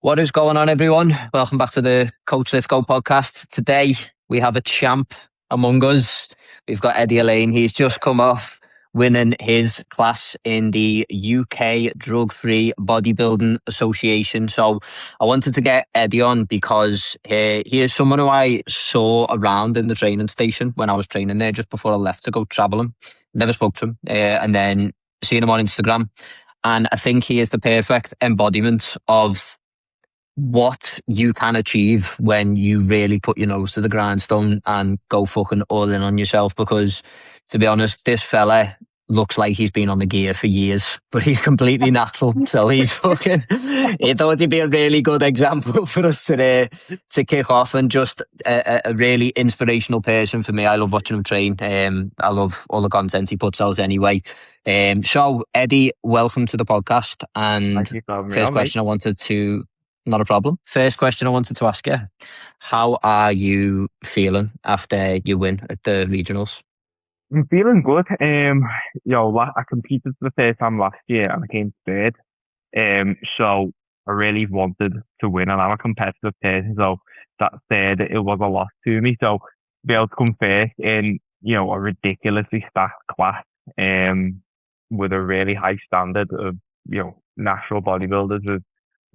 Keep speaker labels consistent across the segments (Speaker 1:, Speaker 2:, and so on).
Speaker 1: What is going on, everyone? Welcome back to the Coach Lift Go podcast. Today, we have a champ among us. We've got Eddie Alleyne. He's just come off winning his class in the UK Drug-Free Bodybuilding Association. So I wanted to get Eddie on because he is someone who I saw around in the training station when I was training there just before I left to go travelling. Never spoke to him. And then seeing him on Instagram. And I think he is the perfect embodiment of what you can achieve when you really put your nose to the grindstone and go fucking all in on yourself. Because to be honest, this fella looks like he's been on the gear for years, but he's completely natural. So he's fucking, he thought he'd be a really good example for us today to kick off, and just a really inspirational person for me. I love watching him train. I love all the content he puts out anyway. So Eddie, welcome to the podcast. And first question I wanted to, not a problem. First question I wanted to ask you, how are you feeling after you win at the regionals?
Speaker 2: I'm feeling good. I competed for the first time last year and I came third. So I really wanted to win, and I'm a competitive person, so that third, it was a loss to me. So to be able to come first in, a ridiculously stacked class, with a really high standard of, national bodybuilders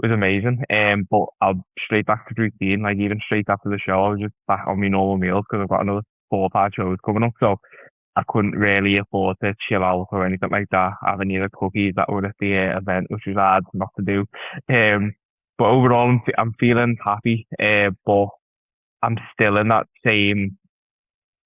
Speaker 2: was amazing. But I'll straight back to routine. Like, even straight after the show, I was just back on my normal meals because I've got another 4 or 5 shows coming up. So I couldn't really afford to chill out or anything like that. Having either cookies that were at the event, which was hard not to do. But overall, I'm feeling happy. But I'm still in that same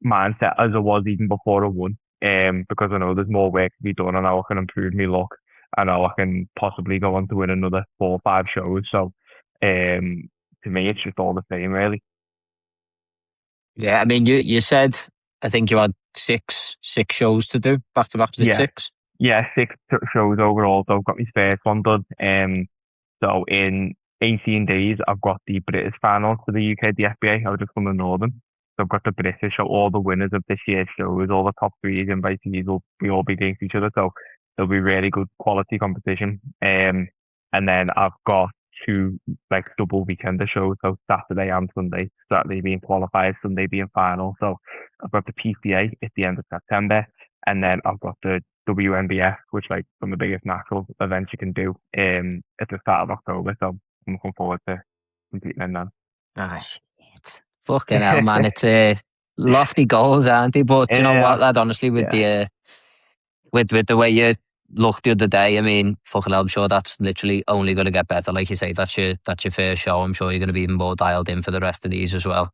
Speaker 2: mindset as I was even before I won. Because I know there's more work to be done, and how I can improve my luck. I know I can possibly go on to win another 4 or 5 shows. So, to me, it's just all the same, really.
Speaker 1: Yeah, I mean, you said, I think you had six shows to do back to back. Was it 6?
Speaker 2: Yeah, 6 shows overall. So I've got my first one done. So in 18 days, I've got the British finals for the UKDFBA. I was just from the Northern. So I've got the British, so all the winners of this year's shows, all the top 3s invitees will all be against each other. So there'll be really good quality competition. And then I've got 2 double weekender shows, so Saturday and Sunday. Saturday being qualified, Sunday being final. So I've got the PCA at the end of September, and then I've got the WNBF, which one of the biggest national events you can do at the start of October. So I'm looking forward to competing in that.
Speaker 1: Ah, shit. Fucking hell, man. It's lofty goals, aren't they? But you know what, lad, honestly, with the way you looked the other day, I mean, fucking hell, I'm sure that's literally only going to get better. Like you say, that's your first show. I'm sure you're going to be even more dialed in for the rest of these as well.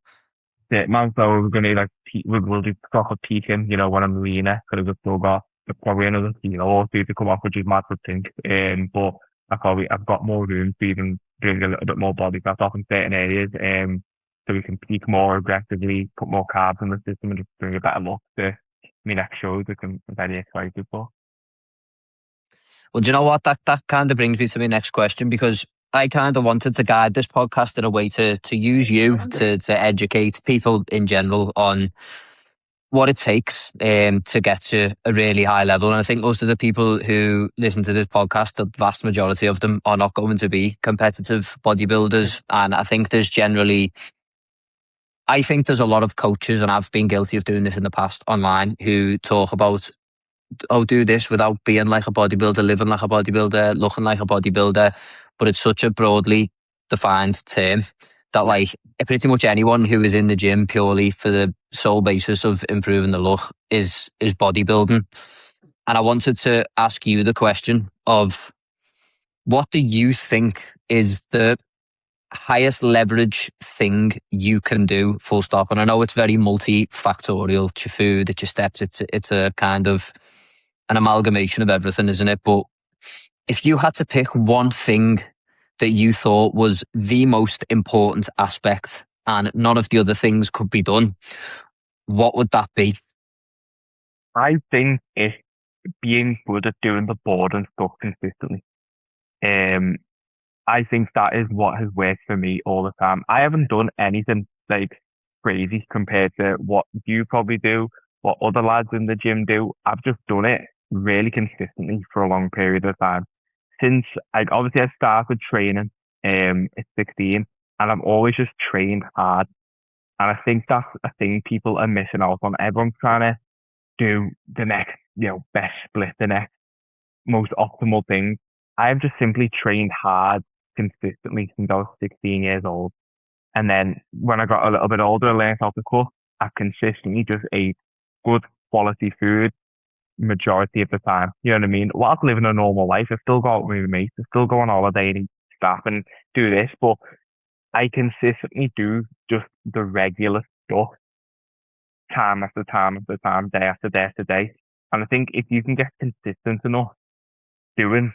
Speaker 2: Yeah, man. So we're going to we'll do proper peaking, when I'm leaner, because I've still got probably another kilo or 2 to come off, which is mad to think. But I've got more room to even bring a little bit more body fat off in certain areas. So we can peak more aggressively, put more carbs in the system, and just bring a better look to my next shows, which I'm very excited for.
Speaker 1: Well, do you know what? That kind of brings me to my next question, because I kind of wanted to guide this podcast in a way to use you to educate people in general on what it takes to get to a really high level. And I think most of the people who listen to this podcast, the vast majority of them are not going to be competitive bodybuilders. And I think there's a lot of coaches, and I've been guilty of doing this in the past online, who talk about, do this without being like a bodybuilder, living like a bodybuilder, looking like a bodybuilder. But it's such a broadly defined term that pretty much anyone who is in the gym purely for the sole basis of improving the look is bodybuilding. And I wanted to ask you the question of, what do you think is the highest leverage thing you can do, full stop? And I know it's very multifactorial. It's your food, it's your steps, it's a kind of an amalgamation of everything, isn't it? But if you had to pick one thing that you thought was the most important aspect and none of the other things could be done, what would that be?
Speaker 2: I think it's being good at doing the boring stuff consistently. I think that is what has worked for me all the time. I haven't done anything crazy compared to what you probably do, what other lads in the gym do. I've just done it really consistently for a long period of time. Since I started training at 16, and I've always just trained hard. And I think that's a thing people are missing out on. Everyone's trying to do the next, best split, the next most optimal thing. I've just simply trained hard consistently since I was 16 years old. And then when I got a little bit older, I learned how to cook. I consistently just ate good quality food majority of the time. You know what I mean? Whilst living a normal life, I still go out with my mates, I still go on holiday and eat stuff and do this, but I consistently do just the regular stuff time after time after time, day after day after day. And I think if you can get consistent enough doing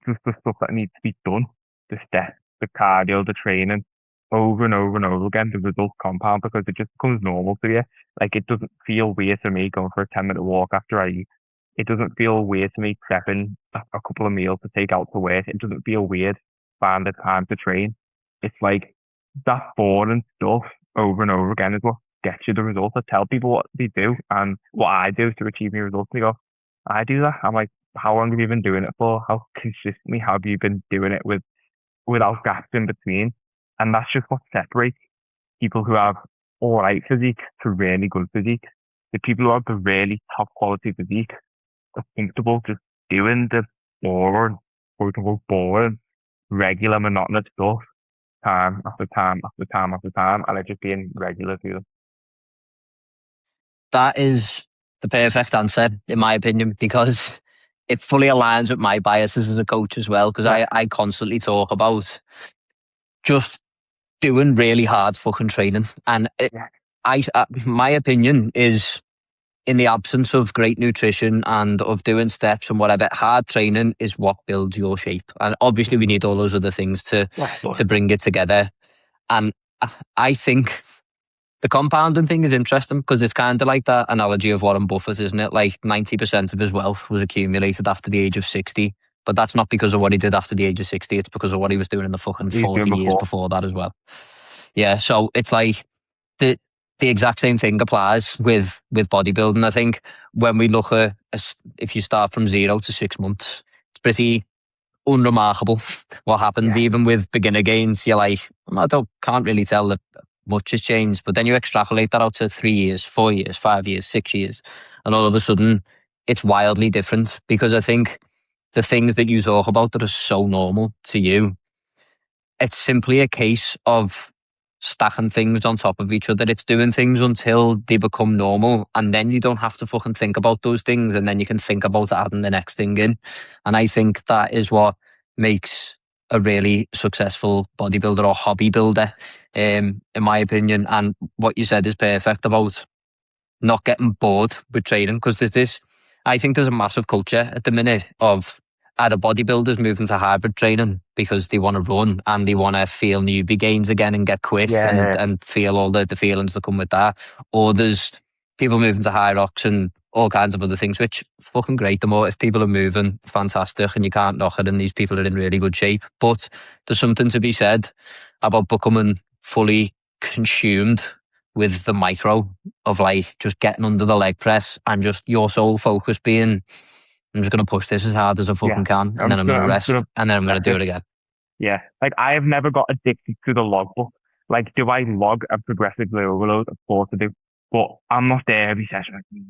Speaker 2: just the stuff that needs to be done, the steps, the cardio, the training, over and over and over again, the results compound because it just becomes normal to you. Like it doesn't feel weird to me going for a 10-minute walk after I eat. It doesn't feel weird to me prepping a couple of meals to take out to work. It doesn't feel weird finding the time to train. It's like that boring stuff over and over again is what gets you the results. I tell people what they do and what I do to achieve my results. And they go, I do that. I'm like, how long have you been doing it for? How consistently have you been doing it without gaps in between? And that's just what separates people who have all right physique to really good physique. The people who have the really top quality physique are comfortable just doing the boring, quote unquote boring, regular monotonous stuff time after time after time after time, and it just being regular to them.
Speaker 1: That is the perfect answer, in my opinion, because it fully aligns with my biases as a coach as well. Because
Speaker 2: Yeah,
Speaker 1: I constantly talk about just doing really hard fucking training, and
Speaker 2: yeah,
Speaker 1: my opinion is, in the absence of great nutrition and of doing steps and whatever, hard training is what builds your shape. And obviously, we need all those other things
Speaker 2: yeah,
Speaker 1: to bring it together. And I think the compounding thing is interesting because it's kind of like that analogy of Warren Buffett, isn't it? Like 90% of his wealth was accumulated after the age of 60. But that's not because of what he did after the age of 60. It's because of what he was doing in the fucking
Speaker 2: he's doing
Speaker 1: 40 years
Speaker 2: before.
Speaker 1: before that as well. Yeah. So it's like the the exact same thing applies with bodybuilding. I think when we look at if you start from 0 to 6 months, it's pretty unremarkable what happens.
Speaker 2: Yeah,
Speaker 1: Even with beginner gains, you're like, I can't really tell that much has changed. But then you extrapolate that out to 3 years, 4 years, 5 years, 6 years, and all of a sudden it's wildly different. Because I think the things that you talk about that are so normal to you, it's simply a case of stacking things on top of each other. It's doing things until they become normal, and then you don't have to fucking think about those things, and then you can think about adding the next thing in. And I think that is what makes a really successful bodybuilder or hobby builder, in my opinion. And what you said is perfect about not getting bored with training, because I think there's a massive culture at the minute of either bodybuilders moving to hybrid training because they want to run and they want to feel newbie gains again and get quick
Speaker 2: yeah,
Speaker 1: and feel all the feelings that come with that. Or there's people moving to high rocks and all kinds of other things, which is fucking great. The more, if people are moving, fantastic, and you can't knock it, and these people are in really good shape. But there's something to be said about becoming fully consumed with the micro of like just getting under the leg press and just your sole focus being, I'm just going to push this as hard as I
Speaker 2: yeah.
Speaker 1: fucking can, and
Speaker 2: I'm
Speaker 1: then
Speaker 2: just
Speaker 1: I'm going
Speaker 2: gonna,
Speaker 1: to
Speaker 2: I'm just
Speaker 1: rest,
Speaker 2: gonna
Speaker 1: and then I'm going to
Speaker 2: press
Speaker 1: do
Speaker 2: it.
Speaker 1: it again.
Speaker 2: Yeah, like I have never got addicted to the logbook. Like, do I log a progressively overload? Of course I do, but I'm not there every session. Like,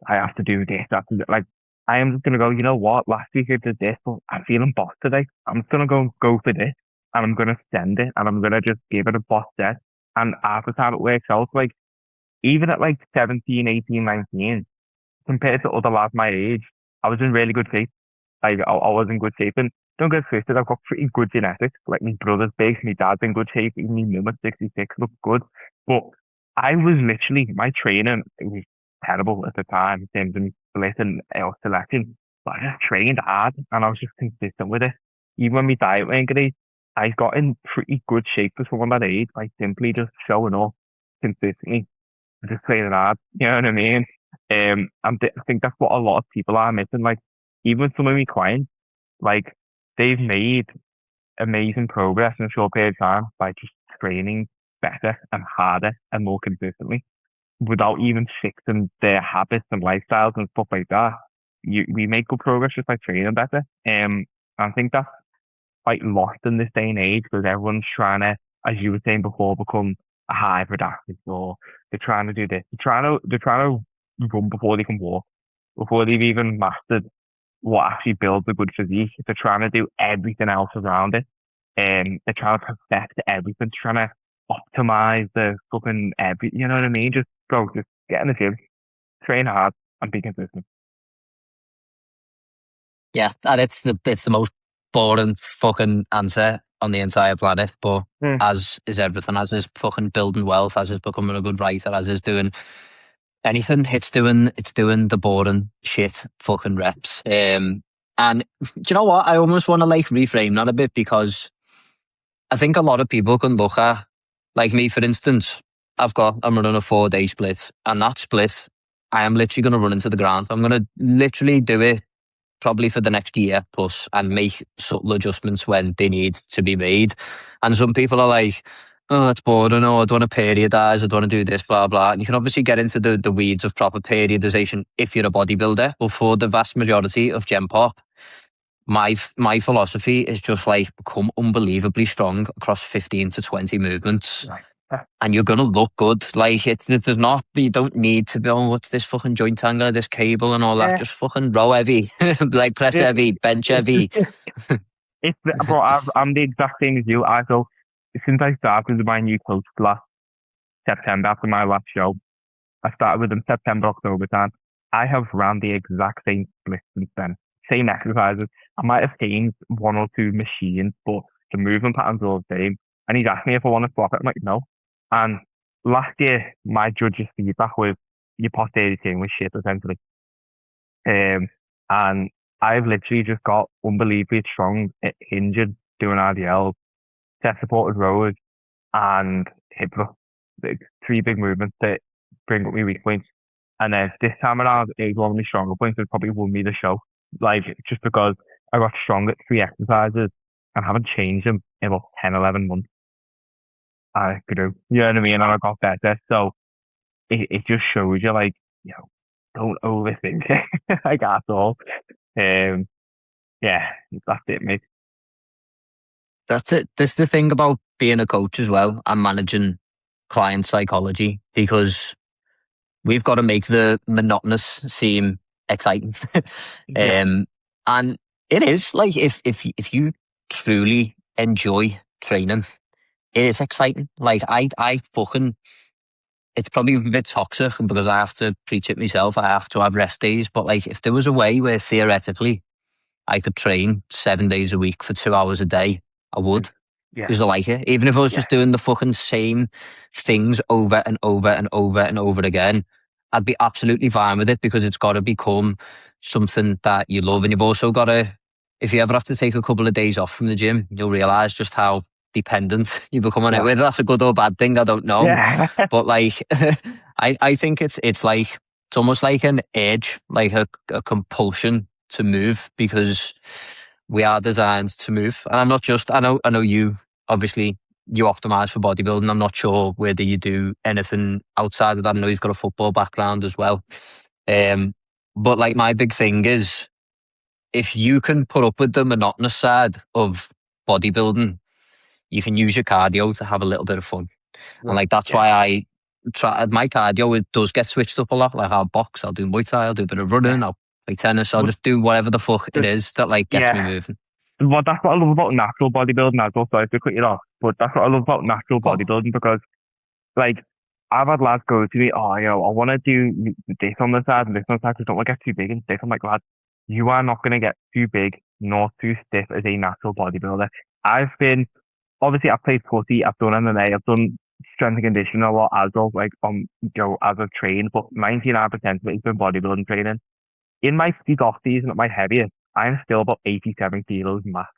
Speaker 2: I have to do this. I have to do, like, I am just gonna go. You know what? Last week I did this, but I'm feeling boss today. I'm just gonna go for this, and I'm gonna send it, and I'm gonna just give it a boss set. And half the time it works out. Like even at like 17, 18, 19, compared to other lads my age, I was in really good shape. I was in good shape. And don't get twisted, I've got pretty good genetics. Like my brother's big, my dad's in good shape, even my mum at 66 looks good. But I was literally, my training, it was terrible at the time in terms of my split and selection. But I just trained hard and I was just consistent with it. Even when my diet went great, I got in pretty good shape for someone that age by simply just showing up consistently, just training hard. You know what I mean? I think that's what a lot of people are missing. Like, even some of my clients, like, they've made amazing progress in a short period of time by just training better and harder and more consistently without even fixing their habits and lifestyles and stuff like that. We make good progress just by training better. I think quite lost in this day and age because everyone's trying to, as you were saying before, become a hybrid athlete, or they're trying to do this. They're trying to run before they can walk, before they've even mastered what actually builds a good physique. They're trying to do everything else around it. They're trying to perfect everything, trying to optimize the fucking you know what I mean? Just go, just get in the gym, train hard, and be consistent.
Speaker 1: Yeah, and it's the most boring fucking answer on the entire planet. But
Speaker 2: Mm.
Speaker 1: as is everything, as is fucking building wealth, as is becoming a good writer, as is doing anything, it's doing the boring shit fucking reps. And do you know what? I almost want to like reframe that a bit because I think a lot of people can look at, like me for instance, I'm running a 4-day split, and that split I am literally going to run into the ground. I'm going to literally do it probably for the next year plus and make subtle adjustments when they need to be made. And some people are like, oh, it's boring, oh, I don't want to periodize, I don't want to do this, blah, blah. And you can obviously get into the weeds of proper periodization if you're a bodybuilder. But for the vast majority of Gen Pop, my philosophy is just like become unbelievably strong across 15 to 20 movements,
Speaker 2: Right.
Speaker 1: and you're gonna look good. Like there's not, you don't need to be, oh, what's this fucking joint angle, this cable and all that.
Speaker 2: Yeah.
Speaker 1: Just fucking row heavy, like press
Speaker 2: It,
Speaker 1: heavy, bench heavy.
Speaker 2: bro, I'm the exact same as you. I go, since I started with my new coach last September after my last show, I started with them September, October time. I have ran the exact same split since then. Same exercises. I might have changed one or two machines, but the movement patterns are all the same. And he's asked me if I want to swap it. I'm like, no. And last year, my judge's feedback was your posterior chain was shit, essentially. And I've literally just got unbelievably strong injured doing RDLs, set supported rows, and hip thrust. The three big movements that bring up my weak points. And then this time around, it's one of my stronger points that probably won me the show. Like, just because I got strong at three exercises and haven't changed them in about 10, 11 months. I could do. You know what I mean? And I got better. So it just shows you, like, don't overthink it, like, at all. Um, yeah, that's it, mate.
Speaker 1: That's it. That's the thing about being a coach as well and managing client psychology, because we've got to make the monotonous seem exciting.
Speaker 2: Yeah,
Speaker 1: And it is like, if you truly enjoy training, it is exciting. Like I fucking, it's probably a bit toxic because I have to preach it myself. I have to have rest days, but like if there was a way where theoretically I could train 7 days a week for 2 hours a day, I would.
Speaker 2: yeah,
Speaker 1: Because I like it. Even if I was
Speaker 2: yeah,
Speaker 1: just doing the fucking same things over and over and over and over again, I'd be absolutely fine with it, because it's got to become something that you love. And you've also got to, if you ever have to take a couple of days off from the gym, you'll realise just how dependent you become on it.
Speaker 2: yeah,
Speaker 1: Whether that's a good or bad thing, I don't know.
Speaker 2: yeah,
Speaker 1: But like, I think it's like, it's almost like an edge, like a compulsion to move, because we are designed to move. And I'm not just, I know you, obviously you optimize for bodybuilding. I'm not sure whether you do anything outside of that. I know you've got a football background as well. Um, but like my big thing is, if you can put up with the monotonous side of bodybuilding, you can use your cardio to have a little bit of fun. And like that's
Speaker 2: yeah.
Speaker 1: why I try my cardio. It does get switched up a lot. Like I'll box, I'll do Muay Thai, I'll do a bit of
Speaker 2: Yeah.
Speaker 1: running, I'll play tennis, I'll
Speaker 2: But
Speaker 1: just do whatever the fuck it
Speaker 2: just,
Speaker 1: is that like gets me
Speaker 2: yeah.
Speaker 1: moving.
Speaker 2: Well, that's what I love about natural bodybuilding as well. Sorry to cut you off, but that's what I love about natural
Speaker 1: Cool.
Speaker 2: bodybuilding because, like, I've had lads go to me, oh, I want to do this on the side and this on the side, because I don't want to get too big and stiff. I'm like, lad, you are not going to get too big nor too stiff as a natural bodybuilder. Obviously, I've played footy, I've done MMA, I've done strength and conditioning a lot as well, like, as I've trained, but 99% of it has been bodybuilding training. In my peak off season at my heaviest, I'm still about 87 kilos max.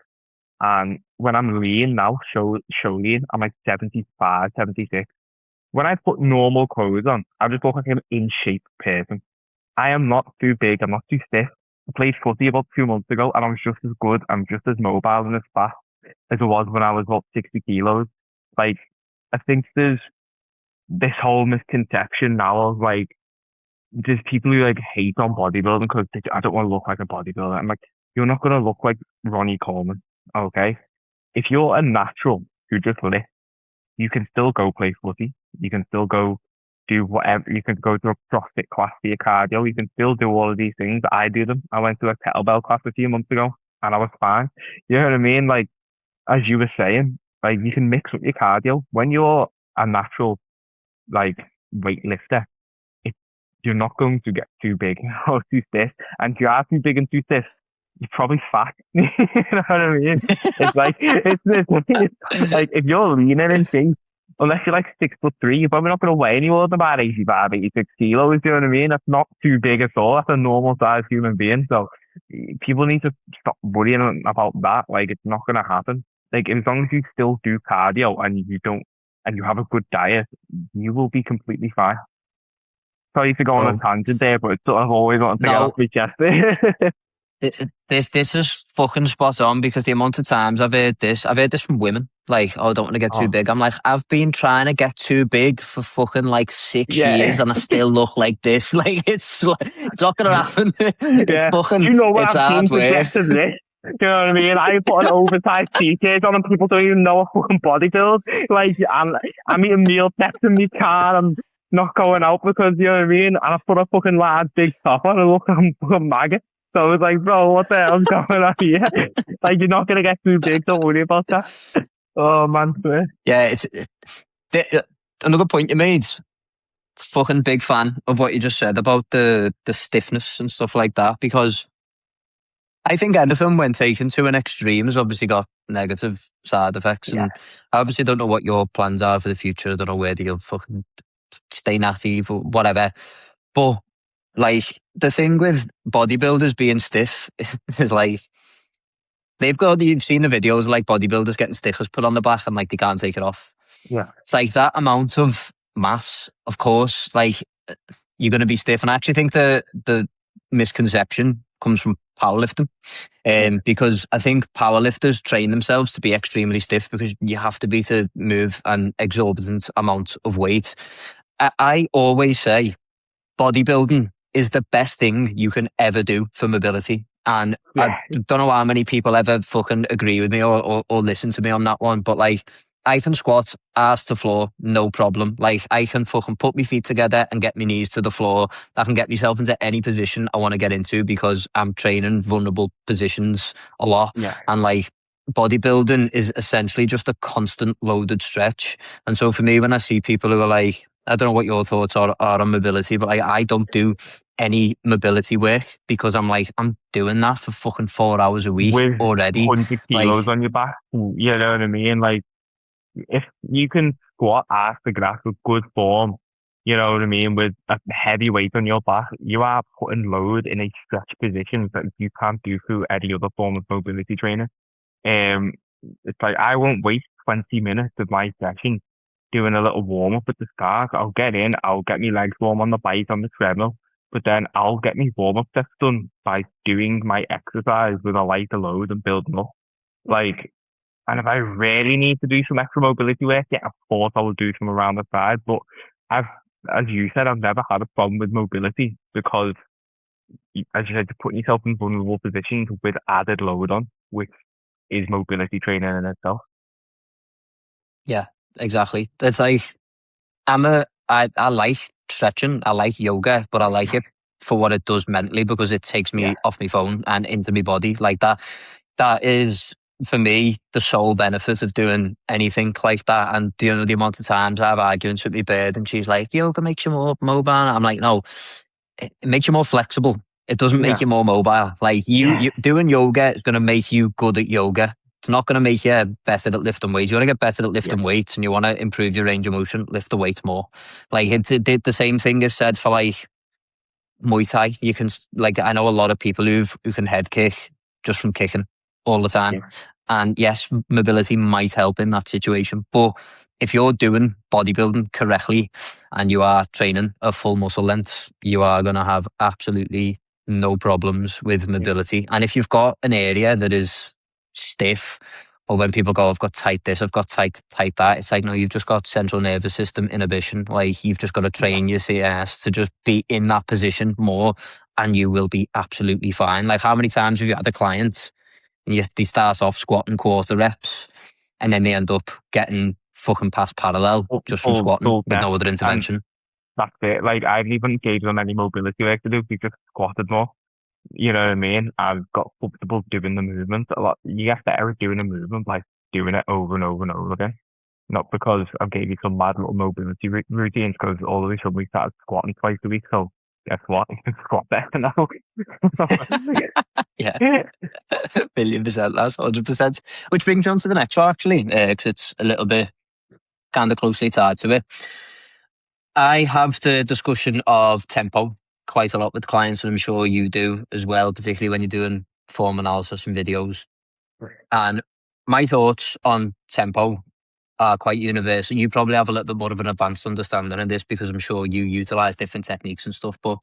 Speaker 2: And when I'm lean now, show lean, I'm like 75, 76. When I put normal clothes on, I just look like an in shape person. I am not too big, I'm not too stiff. I played footy about 2 months ago and I was just as good, I'm just as mobile and as fast as I was when I was about 60 kilos. Like, I think there's this whole misconception now of like, there's people who like hate on bodybuilding because I don't want to look like a bodybuilder. I'm like, you're not going to look like Ronnie Coleman, okay? if you're a natural who just lifts, you can still go play footy. You can still go do whatever. You can go to a CrossFit class for your cardio. You can still do all of these things. I do them. I went to a kettlebell class a few months ago and I was fine. You know what I mean? Like, as you were saying, like you can mix up your cardio. When you're a natural, like, weightlifter, you're not going to get too big or too stiff. And if you are too big and too stiff, you're probably fat. You know what I mean? It's like it's like if you're leaner in shape, unless you're like 6'3", you're probably not going to weigh any more than about 85, 86 kilos. You know what I mean? That's not too big at all. That's a normal sized human being. So people need to stop worrying about that. Like, it's not going to happen. Like, as long as you still do cardio and you have a good diet, you will be completely fine. Sorry to go on a tangent there, but it's sort of always wanted to get off my chest.
Speaker 1: This is fucking spot on, because the amount of times I've heard this from women, like, oh, I don't want to get too big. I'm like, I've been trying to get too big for fucking like 6 years and I still look like this. Like, it's not gonna happen. It's fucking,
Speaker 2: you know what
Speaker 1: it's
Speaker 2: I've
Speaker 1: hard
Speaker 2: seen to
Speaker 1: work.
Speaker 2: get to this? Do you know what I mean? I put an oversized t-shirt on and people don't even know what fucking body build. Like, I'm eating meal preps in my car. I'm not going out because, you know what I mean? And I put a fucking large big top on and look, I'm fucking maggot. So I was like, bro, what the hell's going on here? Like, you're not going to get too big, don't worry about that. Oh, man.
Speaker 1: Yeah, another point you made. Fucking big fan of what you just said about the stiffness and stuff like that, because I think anything when taken to an extreme has obviously got negative side effects. And I obviously don't know what your plans are for the future. I don't know whether you'll fucking stay natty or whatever. But like, the thing with bodybuilders being stiff is like, you've seen the videos like bodybuilders getting stickers put on the back and like they can't take it off.
Speaker 2: Yeah.
Speaker 1: It's like that amount of mass, of course, like you're going to be stiff. And I actually think the misconception comes from powerlifting. Because I think powerlifters train themselves to be extremely stiff because you have to be to move an exorbitant amount of weight. I always say bodybuilding is the best thing you can ever do for mobility. And I don't know how many people ever fucking agree with me or listen to me on that one, but like, I can squat ass to floor, no problem. Like, I can fucking put my feet together and get my knees to the floor. I can get myself into any position I want to get into because I'm training vulnerable positions a lot.
Speaker 2: Yeah.
Speaker 1: And like, bodybuilding is essentially just a constant loaded stretch. And so for me, when I see people who are like, I don't know what your thoughts are on mobility, but I don't do any mobility work because I'm like, I'm doing that for fucking 4 hours a week
Speaker 2: with
Speaker 1: already.
Speaker 2: 100 kilos on your back. You know what I mean? Like, if you can squat ass to grass with good form, you know what I mean, with a heavy weight on your back, you are putting load in a stretch position that you can't do through any other form of mobility training. It's like, I won't waste 20 minutes of my session doing a little warm up at the start. I'll get in, I'll get my legs warm on the bike, on the treadmill, but then I'll get my warm up sets done by doing my exercise with a lighter load and building up. Like, and if I really need to do some extra mobility work, yeah, of course I will do some around the side. But as you said, I've never had a problem with mobility because, as you said, you're putting yourself in vulnerable positions with added load on, which is mobility training in itself.
Speaker 1: Yeah, exactly. It's like, I like stretching, I like yoga, but I like it for what it does mentally because it takes me off my phone and into my body like that. That is, for me, the sole benefit of doing anything like that. And the amount of times I have arguments with my bird and she's like, yoga makes you more mobile. I'm like, no, it makes you more flexible. It doesn't make you more mobile. Like, you doing yoga is going to make you good at yoga. It's not going to make you better at lifting weights. You want to get better at lifting weights and you want to improve your range of motion, lift the weight more. Like, the same thing is said for like Muay Thai. You can, like, I know a lot of people who can head kick just from kicking all the time. And yes, mobility might help in that situation. But if you're doing bodybuilding correctly and you are training a full muscle length, you are going to have absolutely no problems with mobility. And if you've got an area that is stiff, or when people go, I've got tight this, I've got tight that, it's like, no, you've just got central nervous system inhibition. Like, you've just got to train your CS to just be in that position more and you will be absolutely fine. Like, how many times have you had a client and they start off squatting quarter reps and then they end up getting fucking past parallel just from squatting with no other
Speaker 2: and
Speaker 1: intervention.
Speaker 2: that's it. Like, I haven't even engaged on any mobility work to do. We just squatted more. You know what I mean? I've got comfortable doing the movement a lot. You get better at doing a movement by doing it over and over and over again. Not because I gave you some mad little mobility routines, because all of a sudden we started squatting twice a week. So guess what? You can squat better now.
Speaker 1: Yeah, 1,000,000%, that's 100%. Which brings me on to the next one, actually, because it's a little bit kind of closely tied to it. I have the discussion of tempo quite a lot with clients, and I'm sure you do as well, particularly when you're doing form analysis and videos. And my thoughts on tempo are quite universal. You probably have a little bit more of an advanced understanding of this because I'm sure you utilize different techniques and stuff. But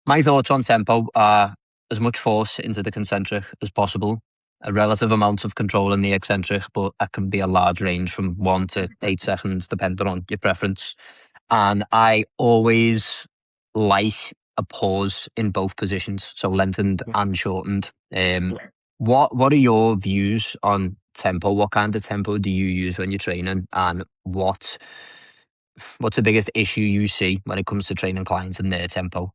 Speaker 1: my thoughts on tempo are as much force into the concentric as possible, a relative amount of control in the eccentric, but that can be a large range from 1 to 8 seconds, depending on your preference. And I always like a pause in both positions, so lengthened and shortened. What are your views on tempo? What kind of tempo do you use when you're training, and what's the biggest issue you see when it comes to training clients and their tempo?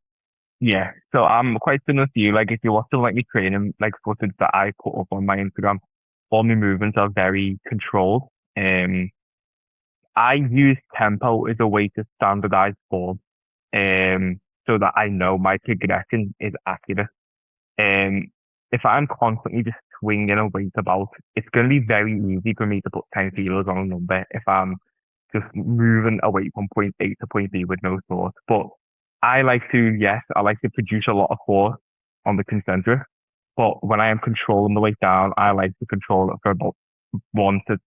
Speaker 2: Yeah, so I'm quite similar to you. Like, if you watch the like me training like footage that I put up on my Instagram, all my movements are very controlled. I use tempo as a way to standardize form, so that I know my progression is accurate. Um, if I'm constantly just swinging a weight about, it's going to be very easy for me to put 10 kilos on a number if I'm just moving a weight from point A to point B with no thought. But I like to, yes, I like to produce a lot of force on the concentric. But when I am controlling the weight down, I like to control it for about 1 to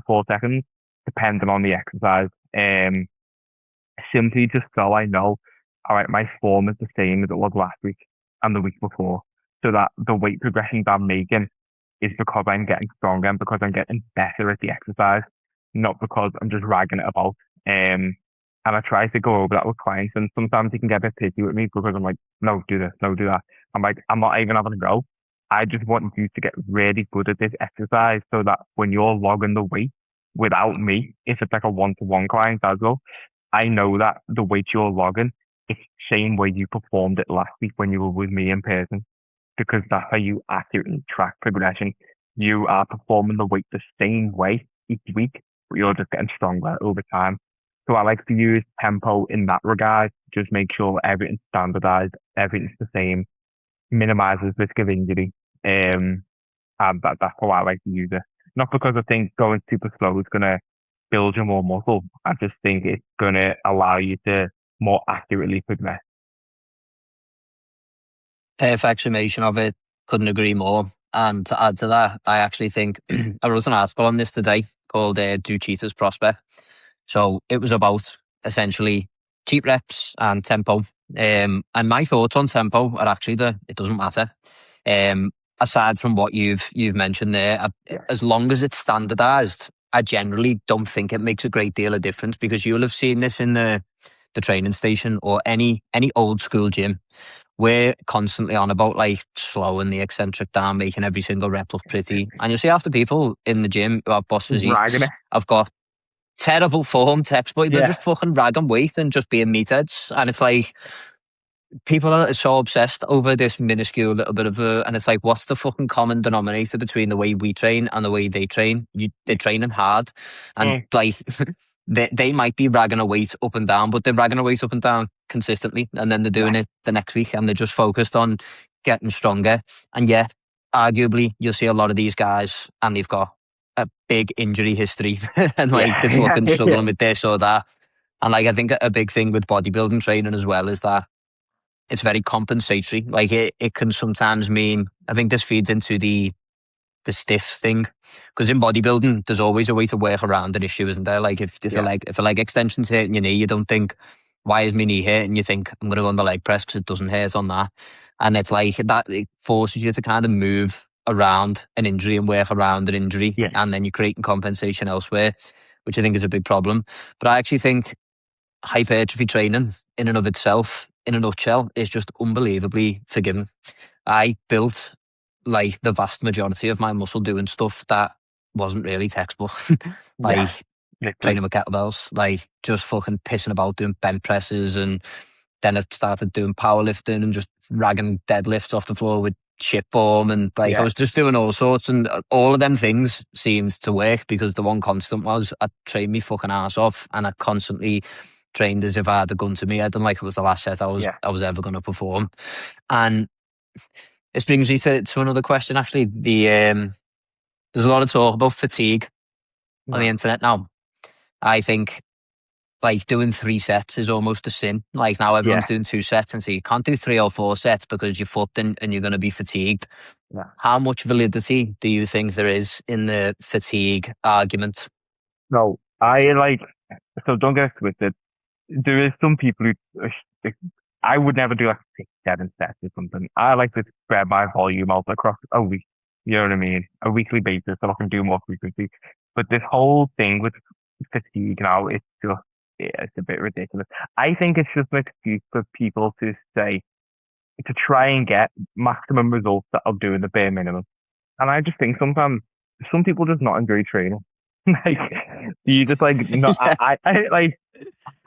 Speaker 2: 4 seconds, depending on the exercise. Simply just so I know, all right, my form is the same as it was last week and the week before, so that the weight progressions I'm making is because I'm getting stronger and because I'm getting better at the exercise, not because I'm just ragging it about. And I try to go over that with clients, and sometimes they can get a bit picky with me because I'm like, no, do this, no, do that. I'm like, I'm not even having a go. I just want you to get really good at this exercise so that when you're logging the weight without me, if it's like a one-to-one client as well, I know that the weight you're logging, it's the same way you performed it last week when you were with me in person, because that's how you accurately track progression. You are performing the weight the same way each week, but you're just getting stronger over time. So I like to use tempo in that regard, just make sure everything's standardized, everything's the same, minimizes risk of injury. And that's how I like to use it. Not because I think going super slow is going to build you more muscle. I just think it's going to allow you to more accurately progress.
Speaker 1: Perfect summation of it. Couldn't agree more. And to add to that, I actually think I wrote an article on this today called Do Cheaters Prosper? So it was about essentially cheap reps and tempo. And my thoughts on tempo are actually that it doesn't matter. Aside from what you've mentioned there, as long as it's standardized, I generally don't think it makes a great deal of difference, because you'll have seen this in the training station or any old school gym. We're constantly on about like slowing the eccentric down, making every single rep look pretty. And you see after people in the gym who have boss physiques, I've got terrible form, textbook. They're just fucking ragging weight and just being meatheads. And it's like, people are so obsessed over this minuscule little bit of and it's like, what's the fucking common denominator between the way we train and the way they train? They're training hard, and like they might be ragging a weight up and down, but they're ragging a weight up and down consistently, and then they're doing it the next week, and they're just focused on getting stronger. And yeah, arguably you'll see a lot of these guys and they've got a big injury history and like they're fucking struggling with this or that. And like, I think a big thing with bodybuilding training as well is that it's very compensatory. Like it can sometimes mean, I think this feeds into the stiff thing, because in bodybuilding there's always a way to work around an issue, isn't there? Like if a leg extension's hitting your knee, you don't think, why is my knee hurting? You think, I'm going to go on the leg press because it doesn't hurt on that. And it's like that, it forces you to kind of move around an injury and work around an injury, and then you're creating compensation elsewhere, which I think is a big problem. But I actually think hypertrophy training in and of itself, in a nutshell, is just unbelievably forgiving. I built like the vast majority of my muscle doing stuff that wasn't really textbook.
Speaker 2: Yeah,
Speaker 1: Like
Speaker 2: literally.
Speaker 1: training with kettlebells, like just fucking pissing about doing bench presses, and then I started doing powerlifting and just ragging deadlifts off the floor with shit form, and like I
Speaker 2: Yeah,
Speaker 1: was just doing all sorts, and all of them things seemed to work because the one constant was I trained me fucking ass off, and I constantly trained as if I had a gun to me head, and like it was the last set
Speaker 2: yeah,
Speaker 1: I was ever going to perform. And this brings me to another question. Actually, there's a lot of talk about fatigue on the
Speaker 2: right.
Speaker 1: internet now. I think like doing 3 sets is almost a sin. Like now everyone's
Speaker 2: Yeah,
Speaker 1: doing 2 sets, and so you can't do 3 or 4 sets because you're fucked and you're going to be fatigued.
Speaker 2: yeah.
Speaker 1: How much validity do you think there is in the fatigue argument?
Speaker 2: No, so don't get it twisted. There is some people who, I would never do like 6, 7 sets or something. I like to spread my volume out across a week. You know what I mean? A weekly basis so I can do more frequency. But this whole thing with fatigue now, it's just, yeah, it's a bit ridiculous. I think it's just an excuse for people to say, to try and get maximum results that are doing the bare minimum. And I just think sometimes some people just not enjoy training. Like you just like not.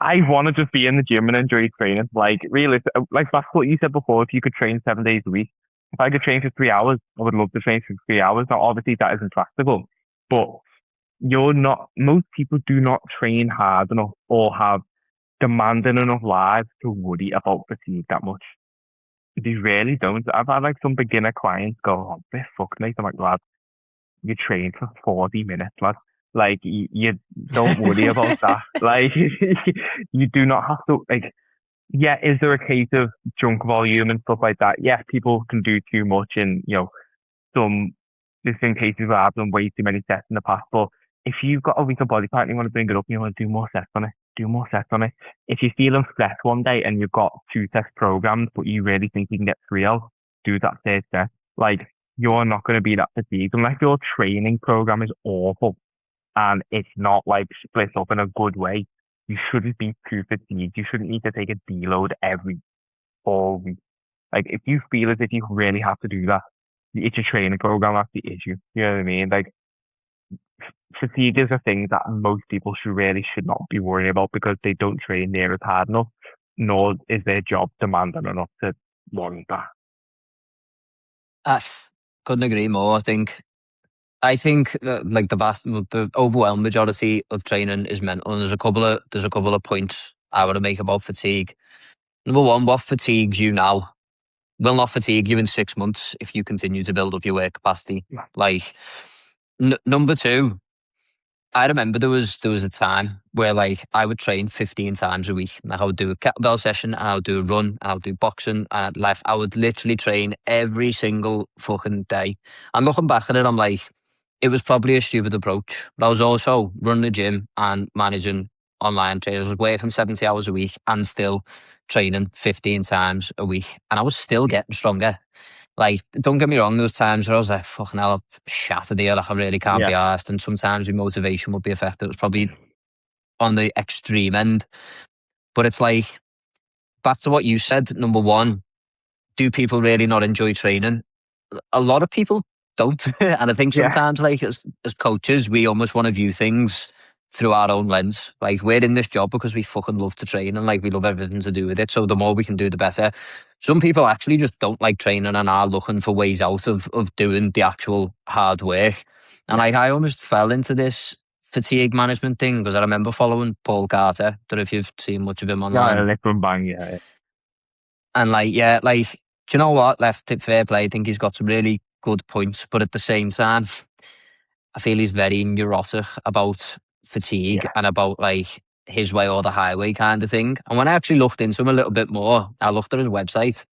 Speaker 2: I want to just be in the gym and enjoy training. Like realistic, like that's what you said before. If you could train 7 days a week, if I could train for 3 hours, I would love to train for 3 hours. Now, obviously, that isn't practical, but you're not. Most people do not train hard enough or have demanding enough lives to worry about fatigue that much. They really don't. I've had like some beginner clients go, "Oh, this fuck mate." I'm like, lad, you train for 40 minutes, lad. Like you don't worry about that. Like you do not have to like. Yeah, is there a case of junk volume and stuff like that? Yes, people can do too much, and some there's been cases where I've done way too many sets in the past. But if you've got a weaker body part and you want to bring it up, and you want to do more sets on it. Do more sets on it. If you're feeling stressed one day and you've got 2 sets programmed, but you really think you can get 3 out, do that third set. Like you're not going to be that fatigued unless your training program is awful and it's not like split up in a good way. You shouldn't be too fatigued. You shouldn't need to take a deload every 4 weeks. Like if you feel as if you really have to do that, it's your training program that's the issue. You know what I mean? Like fatigue is a thing that most people should not be worrying about because they don't train near as hard enough, nor is their job demanding enough to warrant that.
Speaker 1: I couldn't agree more. I think like the overwhelming majority of training is mental, and there's a couple of points I want to make about fatigue. Number one, what fatigues you now will not fatigue you in 6 months if you continue to build up your work capacity.
Speaker 2: Yeah.
Speaker 1: Like number two, I remember there was a time where like I would train 15 times a week. Like I would do a kettlebell session, and I would do a run, and I would do boxing, and I would literally train every single fucking day. And looking back at it, I'm like, it was probably a stupid approach. But I was also running the gym and managing online trainers. I was working 70 hours a week and still training 15 times a week. And I was still getting stronger. Like, don't get me wrong, there was times where I was like, fucking hell, I'm shattered here, like I really can't be
Speaker 2: Yeah.
Speaker 1: arsed. And sometimes my motivation would be affected. It was probably on the extreme end. But it's like, back to what you said, number one, do people really not enjoy training? A lot of people don't. And I think
Speaker 2: Yeah.
Speaker 1: sometimes, like, as coaches, we almost want to view things through our own lens. Like, we're in this job because we fucking love to train and like we love everything to do with it. So the more we can do, the better. Some people actually just don't like training and are looking for ways out of doing the actual hard work. And
Speaker 2: Yeah.
Speaker 1: like, I almost fell into this fatigue management thing because I remember following Paul Carter. Don't know if you've seen much of him
Speaker 2: Yeah,
Speaker 1: online.
Speaker 2: lip and bang, yeah.
Speaker 1: And like, yeah, like, do you know what? Left it fair play. I think he's got some really good points, but at the same time, I feel he's very neurotic about fatigue
Speaker 2: Yeah.
Speaker 1: and about like his way or the highway kind of thing. And when I actually looked into him a little bit more, I looked at his website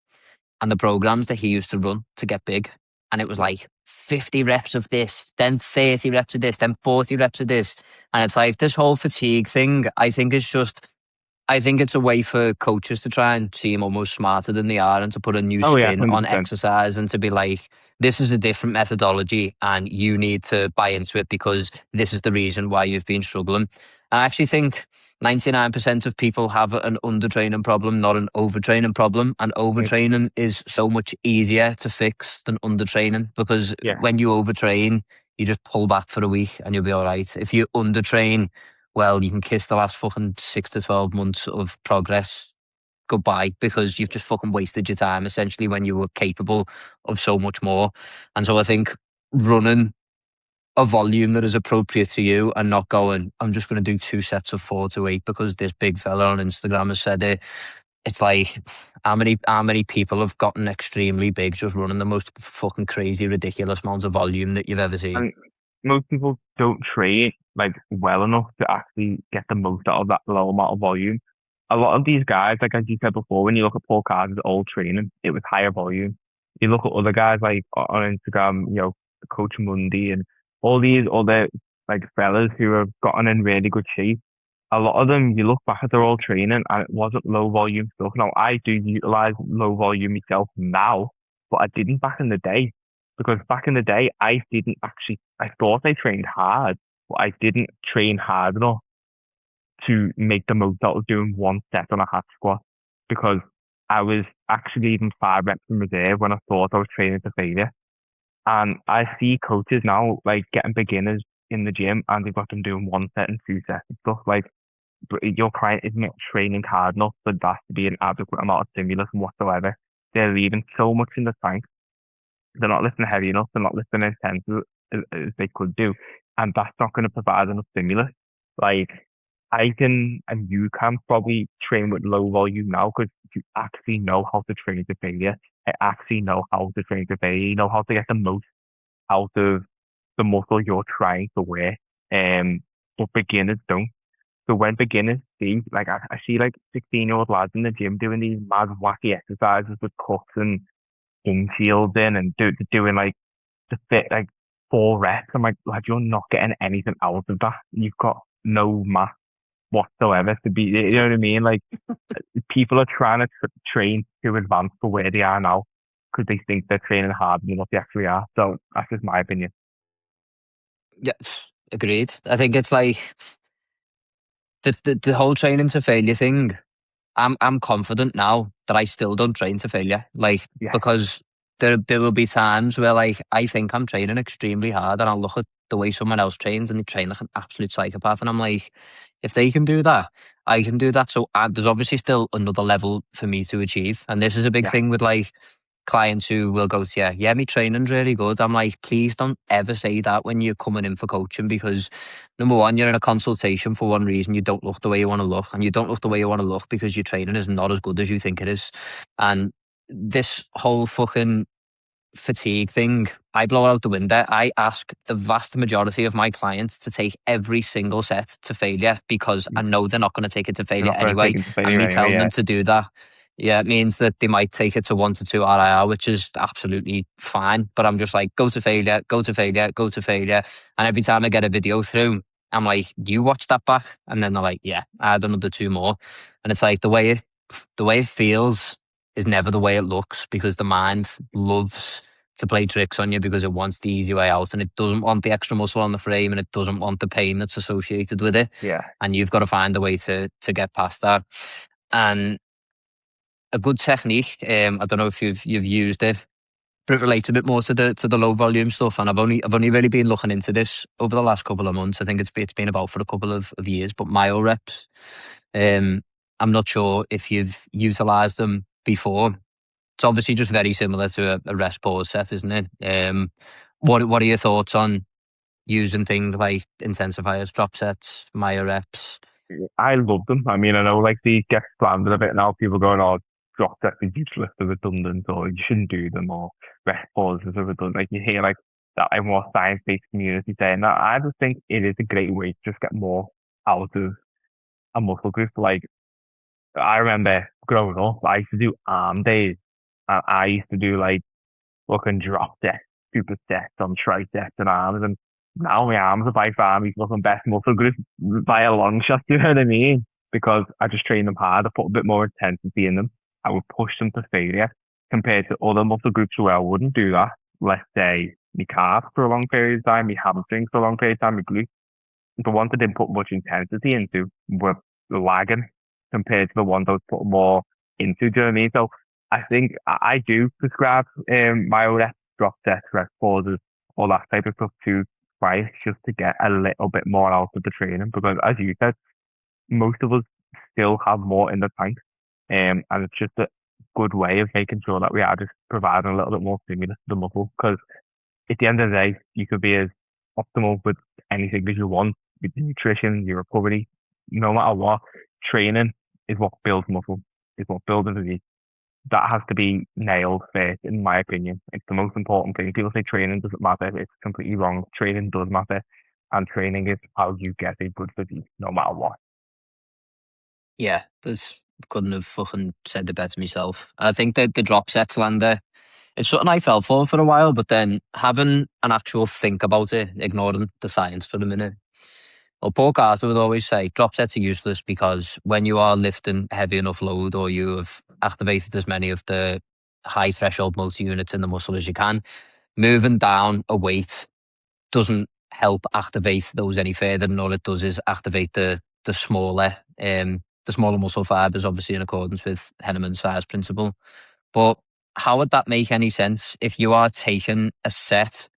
Speaker 1: and the programs that he used to run to get big. And it was
Speaker 2: Yeah.
Speaker 1: like 50 reps of this, then 30 reps of this, then 40 reps of this. And it's like this whole fatigue thing, I think it's a way for coaches to try and seem almost smarter than they are and to put a new
Speaker 2: Oh yeah,
Speaker 1: spin on
Speaker 2: 100%.
Speaker 1: exercise and to be like, this is a different methodology and you need to buy into it because this is the reason why you've been struggling. I actually think 99% of people have an undertraining problem, not an overtraining problem. And overtraining is so much easier to fix than undertraining because
Speaker 2: Yeah.
Speaker 1: when you overtrain, You just pull back for a week and you'll be all right. If you undertrain, well, you can kiss the last fucking 6 to 12 months of progress goodbye, because you've just fucking wasted your time essentially when you were capable of so much more. And so I think running a volume that is appropriate to you and not going, I'm just going to do 2 sets of 4 to 8 because this big fella on Instagram has said it. It's like, how many people have gotten extremely big just running the most fucking crazy, ridiculous amounts of volume that you've ever seen?
Speaker 2: And most people don't train like well enough to actually get the most out of that low amount of volume. A lot of these guys, like as you said before, when you look at Paul Carter's old training, it was higher volume. You look at other guys like on Instagram, Coach Mundy and all these other like fellas who have gotten in really good shape. A lot of them, you look back at their old training and it wasn't low volume stuff. Now I do utilize low volume myself now, but I didn't back in the day, because back in the day I didn't actually. I thought I trained hard, but I didn't train hard enough to make the most out of doing 1 set on a hack squat, because I was actually even 5 reps in reserve when I thought I was training to failure. And I see coaches now like getting beginners in the gym and they've got them doing 1 set and 2 sets and stuff like. But your client is not training hard enough for that to be an adequate amount of stimulus whatsoever. They're leaving so much in the tank. They're not lifting heavy enough. They're not lifting as intense as they could do, and that's not going to provide enough stimulus. Like I can and you can probably train with low volume now because you actually know how to train to failure. I actually know how to train to failure. You know how to get the most out of the muscle you're trying to wear. But beginners don't. So when beginners see, like I see like 16-year-old lads in the gym doing these mad wacky exercises with cuts and thumb shields in and doing like to fit like 4 reps. I'm like, lad, you're not getting anything out of that. You've got no mass whatsoever to be, you know what I mean? Like people are trying to train too advanced for where they are now because they think they're training harder than what they actually are. So that's just my opinion.
Speaker 1: Yeah, agreed. I think it's like the whole training to failure thing. I'm confident now that I still don't train to failure. Like,
Speaker 2: Yeah,
Speaker 1: because there will be times where like I think I'm training extremely hard and I'll look at the way someone else trains and they train like an absolute psychopath, and I'm like, if they can do that, I can do that. So there's obviously still another level for me to achieve, and this is a big
Speaker 2: yeah,
Speaker 1: thing with like clients who will go to you, yeah, me training's really good. I'm like, please don't ever say that when you're coming in for coaching, because number one, you're in a consultation for one reason. You don't look the way you want to look, and you don't look the way you want to look because your training is not as good as you think it is. And this whole fucking fatigue thing, I blow it out the window. I ask the vast majority of my clients to take every single set to failure because I know they're not going to take it to
Speaker 2: they're
Speaker 1: failure
Speaker 2: not going to
Speaker 1: anyway.
Speaker 2: take it to
Speaker 1: And
Speaker 2: failure
Speaker 1: me
Speaker 2: anyway.
Speaker 1: telling
Speaker 2: Yeah,
Speaker 1: them to do that, yeah, it means that they might take it to 1 to 2 RIR, which is absolutely fine. But I'm just like, go to failure, go to failure, go to failure. And every time I get a video through, I'm like, you watch that back? And then they're like, yeah, add another 2 more. And it's like the way it feels is never the way it looks, because the mind loves to play tricks on you because it wants the easy way out and it doesn't want the extra muscle on the frame and it doesn't want the pain that's associated with it.
Speaker 2: yeah.
Speaker 1: And you've got to find a way to get past that. And a good technique, I don't know if you've used it, but it relates a bit more to the low volume stuff. And I've only really been looking into this over the last couple of months. I think it's been about for a couple of years, but myo reps. Um, I'm not sure if you've utilized them before. It's obviously just very similar to a rest pause set, isn't it? What are your thoughts on using things like intensifiers, drop sets, myo reps?
Speaker 2: I love them. I mean, I know like they get slandered a bit now. People going, "Oh, drop sets are useless, they're redundant, or you shouldn't do them, or rest pauses are redundant." Like you hear like that in more science-based community saying that. I just think it is a great way to just get more out of a muscle group. Like I remember growing up, I used to do arm days, and I used to do like fucking drop sets, super sets on triceps and arms, and now my arms are by far my fucking best muscle group by a long shot. You know what I mean? Because I just train them hard. I put a bit more intensity in them. I would push them to failure compared to other muscle groups where I wouldn't do that. Let's say my calves for a long period of time, my hamstrings for a long period of time, my glutes. The ones I didn't put much intensity into were lagging compared to the ones I was putting more into. Do you know what I mean? So I think I do prescribe myo reps, drop sets, rest pauses, all that type of stuff too. twice just to get a little bit more out of the training because, as you said, most of us still have more in the tank, and it's just a good way of making sure that we are just providing a little bit more stimulus to the muscle. Because at the end of the day, you could be as optimal with anything as you want, with your nutrition, your recovery, no matter what. Training is what builds muscle, is what builds physique. That has to be nailed first, in my opinion. It's the most important thing. People say training doesn't matter. It's completely wrong. Training does matter, and training is how you get a good physique, no matter what.
Speaker 1: Yeah, there's couldn't have fucking said it better myself. I think that the drop sets lander, it's something I fell for a while, but then having an actual think about it, ignoring the science for a minute. Well, Paul Carter would always say drop sets are useless because when you are lifting heavy enough load or you have activated as many of the high threshold motor units in the muscle as you can, moving down a weight doesn't help activate those any further. And all it does is activate the smaller muscle fibers, obviously in accordance with Henneman's size principle. But how would that make any sense if you are taking a set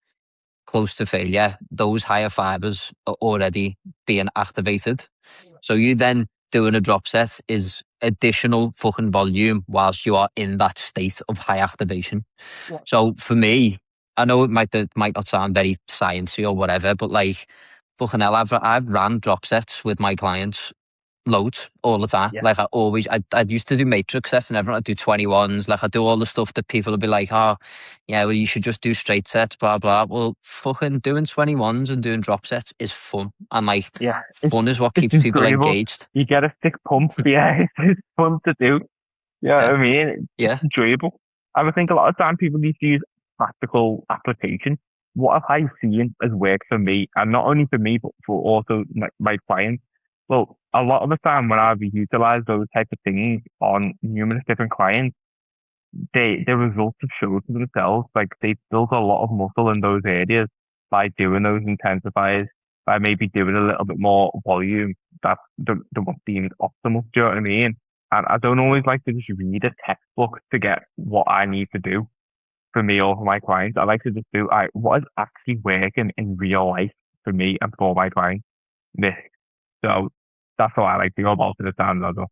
Speaker 1: close to failure? Those higher fibers are already being activated. So you then doing a drop set is additional fucking volume whilst you are in that state of high activation.
Speaker 2: Yeah.
Speaker 1: So for me, I know it might not sound very sciencey or whatever, but like fucking hell, I've ran drop sets with my clients loads all the time.
Speaker 2: Yeah.
Speaker 1: Like I used to do matrix sets and everyone I'd do 21s. Like I do all the stuff that people would be like, oh, yeah, well, you should just do straight sets, blah, blah. Well, fucking doing 21s and doing drop sets is fun. And like,
Speaker 2: Yeah.
Speaker 1: fun is what
Speaker 2: It's
Speaker 1: keeps people
Speaker 2: enjoyable.
Speaker 1: engaged.
Speaker 2: You get a sick pump. Yeah, it's fun to do. Yeah,
Speaker 1: Yeah.
Speaker 2: I mean, it's
Speaker 1: Yeah.
Speaker 2: enjoyable. I would think a lot of time people need to use practical application. What have I seen as worked for me, and not only for me, but for also my clients? Well, a lot of the time when I've utilized those type of things on numerous different clients, the results have showed for themselves. Like they've built a lot of muscle in those areas by doing those intensifiers, by maybe doing a little bit more volume. That's the what deemed optimal. Do you know what I mean? And I don't always like to just read a textbook to get what I need to do for me or for my clients. I like to just do what is actually working in real life for me and for my clients. This. So that's how I like to go about it at times as well.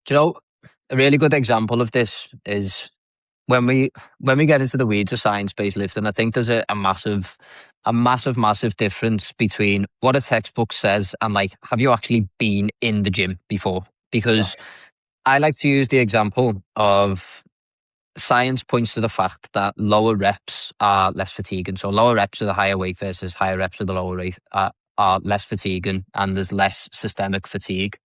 Speaker 1: Do you know, a really good example of this is when we get into the weeds of science-based lifting. I think there's a massive difference between what a textbook says and like, have you actually been in the gym before?
Speaker 2: Yeah.
Speaker 1: Because I like to use the example of science points to the fact that lower reps are less fatiguing. So lower reps with a higher weight versus higher reps with a lower rate are less fatiguing, and there's less systemic fatigue.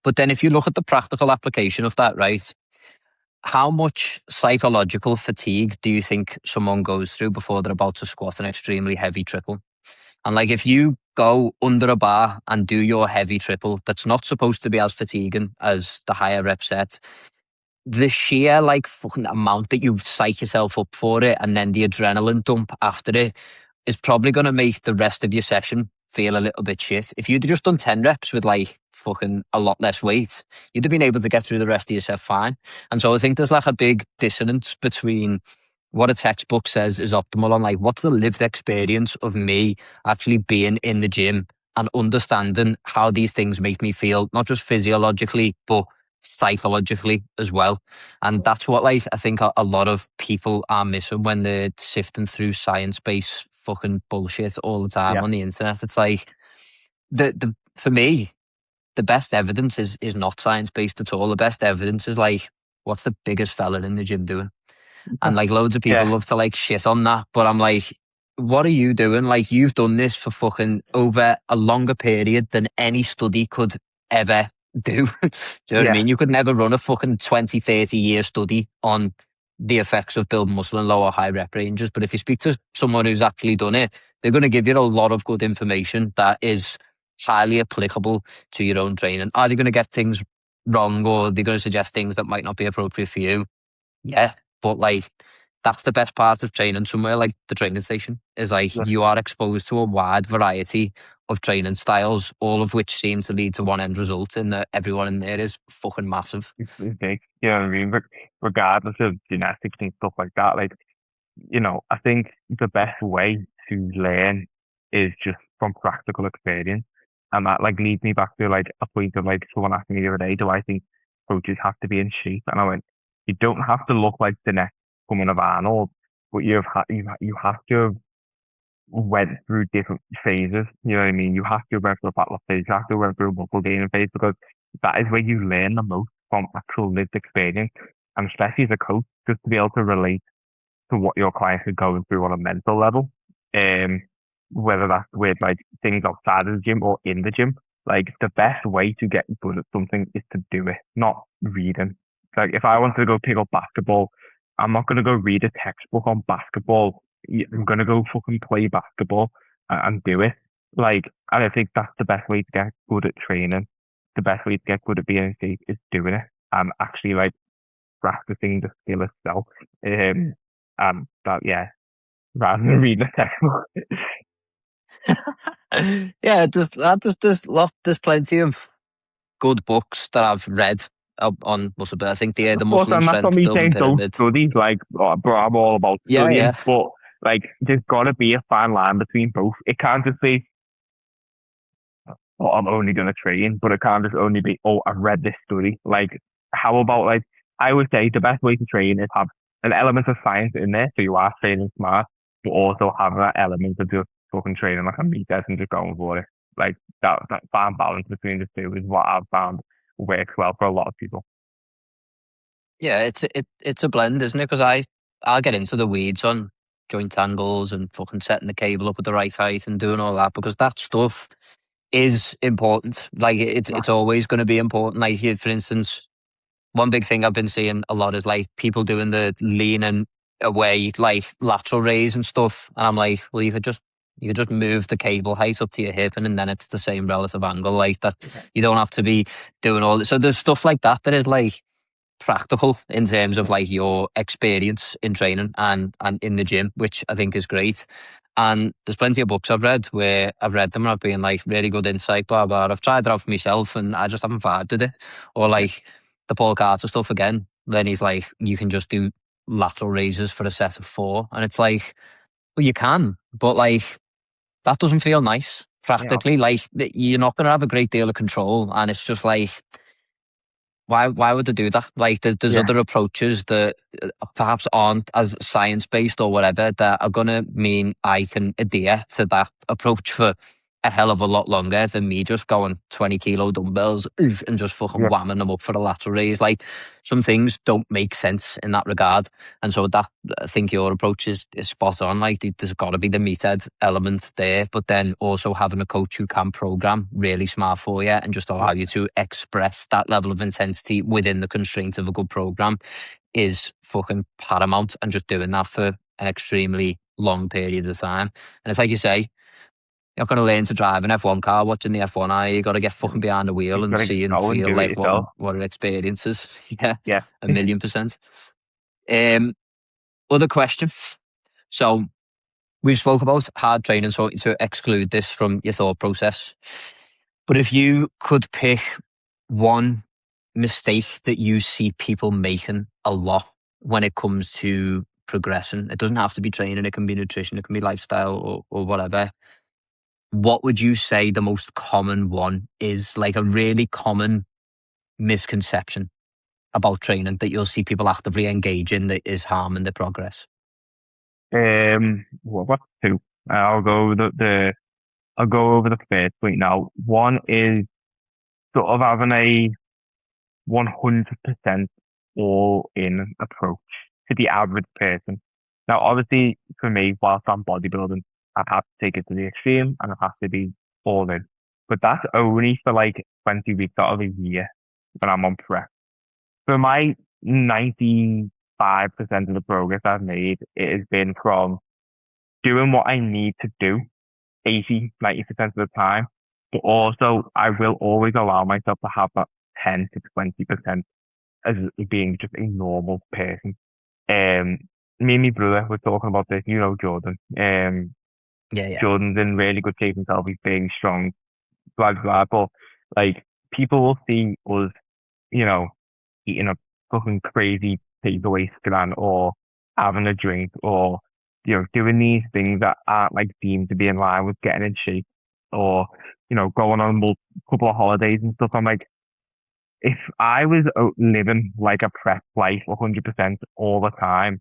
Speaker 1: But then if you look at the practical application of that, right? How much psychological fatigue do you think someone goes through before they're about to squat an extremely heavy triple? And like if you go under a bar and do your heavy triple, that's not supposed to be as fatiguing as the higher rep set. The sheer like fucking amount that you psych yourself up for it and then the adrenaline dump after it is probably going to make the rest of your session feel a little bit shit. If you'd just done 10 reps with like fucking a lot less weight, you'd have been able to get through the rest of your set fine. And so I think there's like a big dissonance between what a textbook says is optimal and like what's the lived experience of me actually being in the gym and understanding how these things make me feel, not just physiologically, but psychologically as well. And that's what like I think a lot of people are missing when they're sifting through science-based fucking bullshit all the time
Speaker 2: Yeah.
Speaker 1: on the internet. It's like the for me, the best evidence is not science-based at all. The best evidence is like, what's the biggest fella in the gym doing? And like loads of people
Speaker 2: Yeah.
Speaker 1: love to like shit on that, but I'm like, what are you doing? Like you've done this for fucking over a longer period than any study could ever do. Do you know what I
Speaker 2: Yeah.
Speaker 1: mean? You could never run a fucking 20, 30-year study on the effects of building muscle in low or high rep ranges. But if you speak to someone who's actually done it, they're going to give you a lot of good information that is highly applicable to your own training. Are they going to get things wrong or are they going to suggest things that might not be appropriate for you? Yeah, but like that's the best part of training somewhere like the training station is like
Speaker 2: Yeah.
Speaker 1: you are exposed to a wide variety of training styles, all of which seem to lead to one end result, and that everyone in there is fucking massive.
Speaker 2: It's big. You know what I mean? Regardless of genetics and stuff like that, like, I think the best way to learn is just from practical experience. And that like leads me back to like a point of like someone asked me the other day, do I think coaches have to be in shape? And I went, you don't have to look like the next coming of Arnold, but you have to have went through different phases. You know what I mean? You have to went through a battle phase, you have to went through a muscle gaining phase because that is where you learn the most from actual lived experience. And especially as a coach, just to be able to relate to what your clients are going through on a mental level. Um, Whether that's with like things outside of the gym or in the gym. Like the best way to get good at something is to do it, not reading. Like if I want to go pick up basketball, I'm not gonna go read a textbook on basketball. I'm gonna go fucking play basketball and do it. Like, and I think that's the best way to get good at training. The best way to get good at being in shape is doing it and actually like practicing the skill itself. That yeah, rather than reading a textbook.
Speaker 1: Yeah, there's plenty of good books that I've read on muscle building. I think the
Speaker 2: Of course,
Speaker 1: Muscle and
Speaker 2: and that's not
Speaker 1: Strength
Speaker 2: me
Speaker 1: Building
Speaker 2: saying don't
Speaker 1: Pyramid.
Speaker 2: study. Like, oh, bro, I'm all about
Speaker 1: Yeah,
Speaker 2: studying,
Speaker 1: yeah.
Speaker 2: but like, there's got to be a fine line between both. It can't just be, oh, I'm only gonna train, but it can't just only be, oh, I've read this study. Like, how about like, I would say the best way to train is have an element of science in there, so you are training smart, but also have that element of just fucking training like a meathead and just going for it. Like that fine balance between the two is what I've found works well for a lot of people.
Speaker 1: Yeah, it's a blend, isn't it? Because I'll get into the weeds on joint angles and fucking setting the cable up at the right height and doing all that because that stuff is important. Like
Speaker 2: Yeah,
Speaker 1: it's always going to be important. Like here, for instance, one big thing I've been seeing a lot is like people doing the leaning away, like lateral raise and stuff. And I'm like, well, you could just move the cable height up to your hip, and then it's the same relative angle like that. You don't have to be doing all this. So there's stuff like that that is like practical in terms of
Speaker 2: yeah,
Speaker 1: like your experience in training and in the gym, which I think is great. And there's plenty of books I've read where I've read them and I've been like really good insight, blah blah. I've tried it out for myself and I just haven't vibed with it. Or
Speaker 2: yeah,
Speaker 1: like the Paul Carter stuff again. Then he's like, you can just do lateral raises for a set of 4, and it's like, well, you can, but like that doesn't feel nice
Speaker 2: yeah,
Speaker 1: practically. Like you're not going to have a great deal of control, and it's just like why would they do that? Like there's
Speaker 2: yeah,
Speaker 1: other approaches that perhaps aren't as science based or whatever that are gonna mean I can adhere to that approach for a hell of a lot longer than me just going 20 kilo dumbbells oof, and just fucking
Speaker 2: yeah,
Speaker 1: whamming them up for a lateral raise. Like some things don't make sense in that regard. And so that I think your approach is spot on. Like there's got to be the meathead element there, but then also having a coach who can program really smart for you and just
Speaker 2: yeah,
Speaker 1: allow you to express that level of intensity within the constraints of a good program is fucking paramount. And just doing that for an extremely long period of time. And it's like you say, you're not going to learn to drive an F1 car watching the F1, are you? You got to get
Speaker 2: yeah.
Speaker 1: fucking behind the wheel
Speaker 2: You've
Speaker 1: and
Speaker 2: got to
Speaker 1: see and
Speaker 2: go and
Speaker 1: feel
Speaker 2: do it
Speaker 1: like what
Speaker 2: yourself.
Speaker 1: what it experiences. Yeah,
Speaker 2: Yeah.
Speaker 1: 1,000,000%. Um, Other question. So we've spoke about hard training, so to exclude this from your thought process. But if you could pick one mistake that you see people making a lot when it comes to progressing, it doesn't have to be training, it can be nutrition, it can be lifestyle or whatever. What would you say the most common one is, like a really common misconception about training that you'll see people actively engage in that is harming their progress?
Speaker 2: What's two? I'll go over I'll go over the first point now. One is sort of having a 100% all in approach to the average person. Now, obviously, for me, whilst I'm bodybuilding, I've had to take it to the extreme and I have to be all in. But that's only for like 20 weeks out of a year when I'm on prep. For my 95% of the progress I've made, it has been from doing what I need to do 80, 90% of the time. But also, I will always allow myself to have that 10 to 20% as being just a normal person. Um, Me and my brother were talking about this, you know, Jordan.
Speaker 1: Yeah, yeah.
Speaker 2: Jordan's in really good shape himself. He's big, strong, blah, blah, blah. But, like, people will see us, you know, eating a fucking crazy takeaway scan or having a drink or doing these things that aren't like deemed to be in line with getting in shape, or going on couple of holidays and stuff. I'm like, if I was living like a prep life 100% all the time,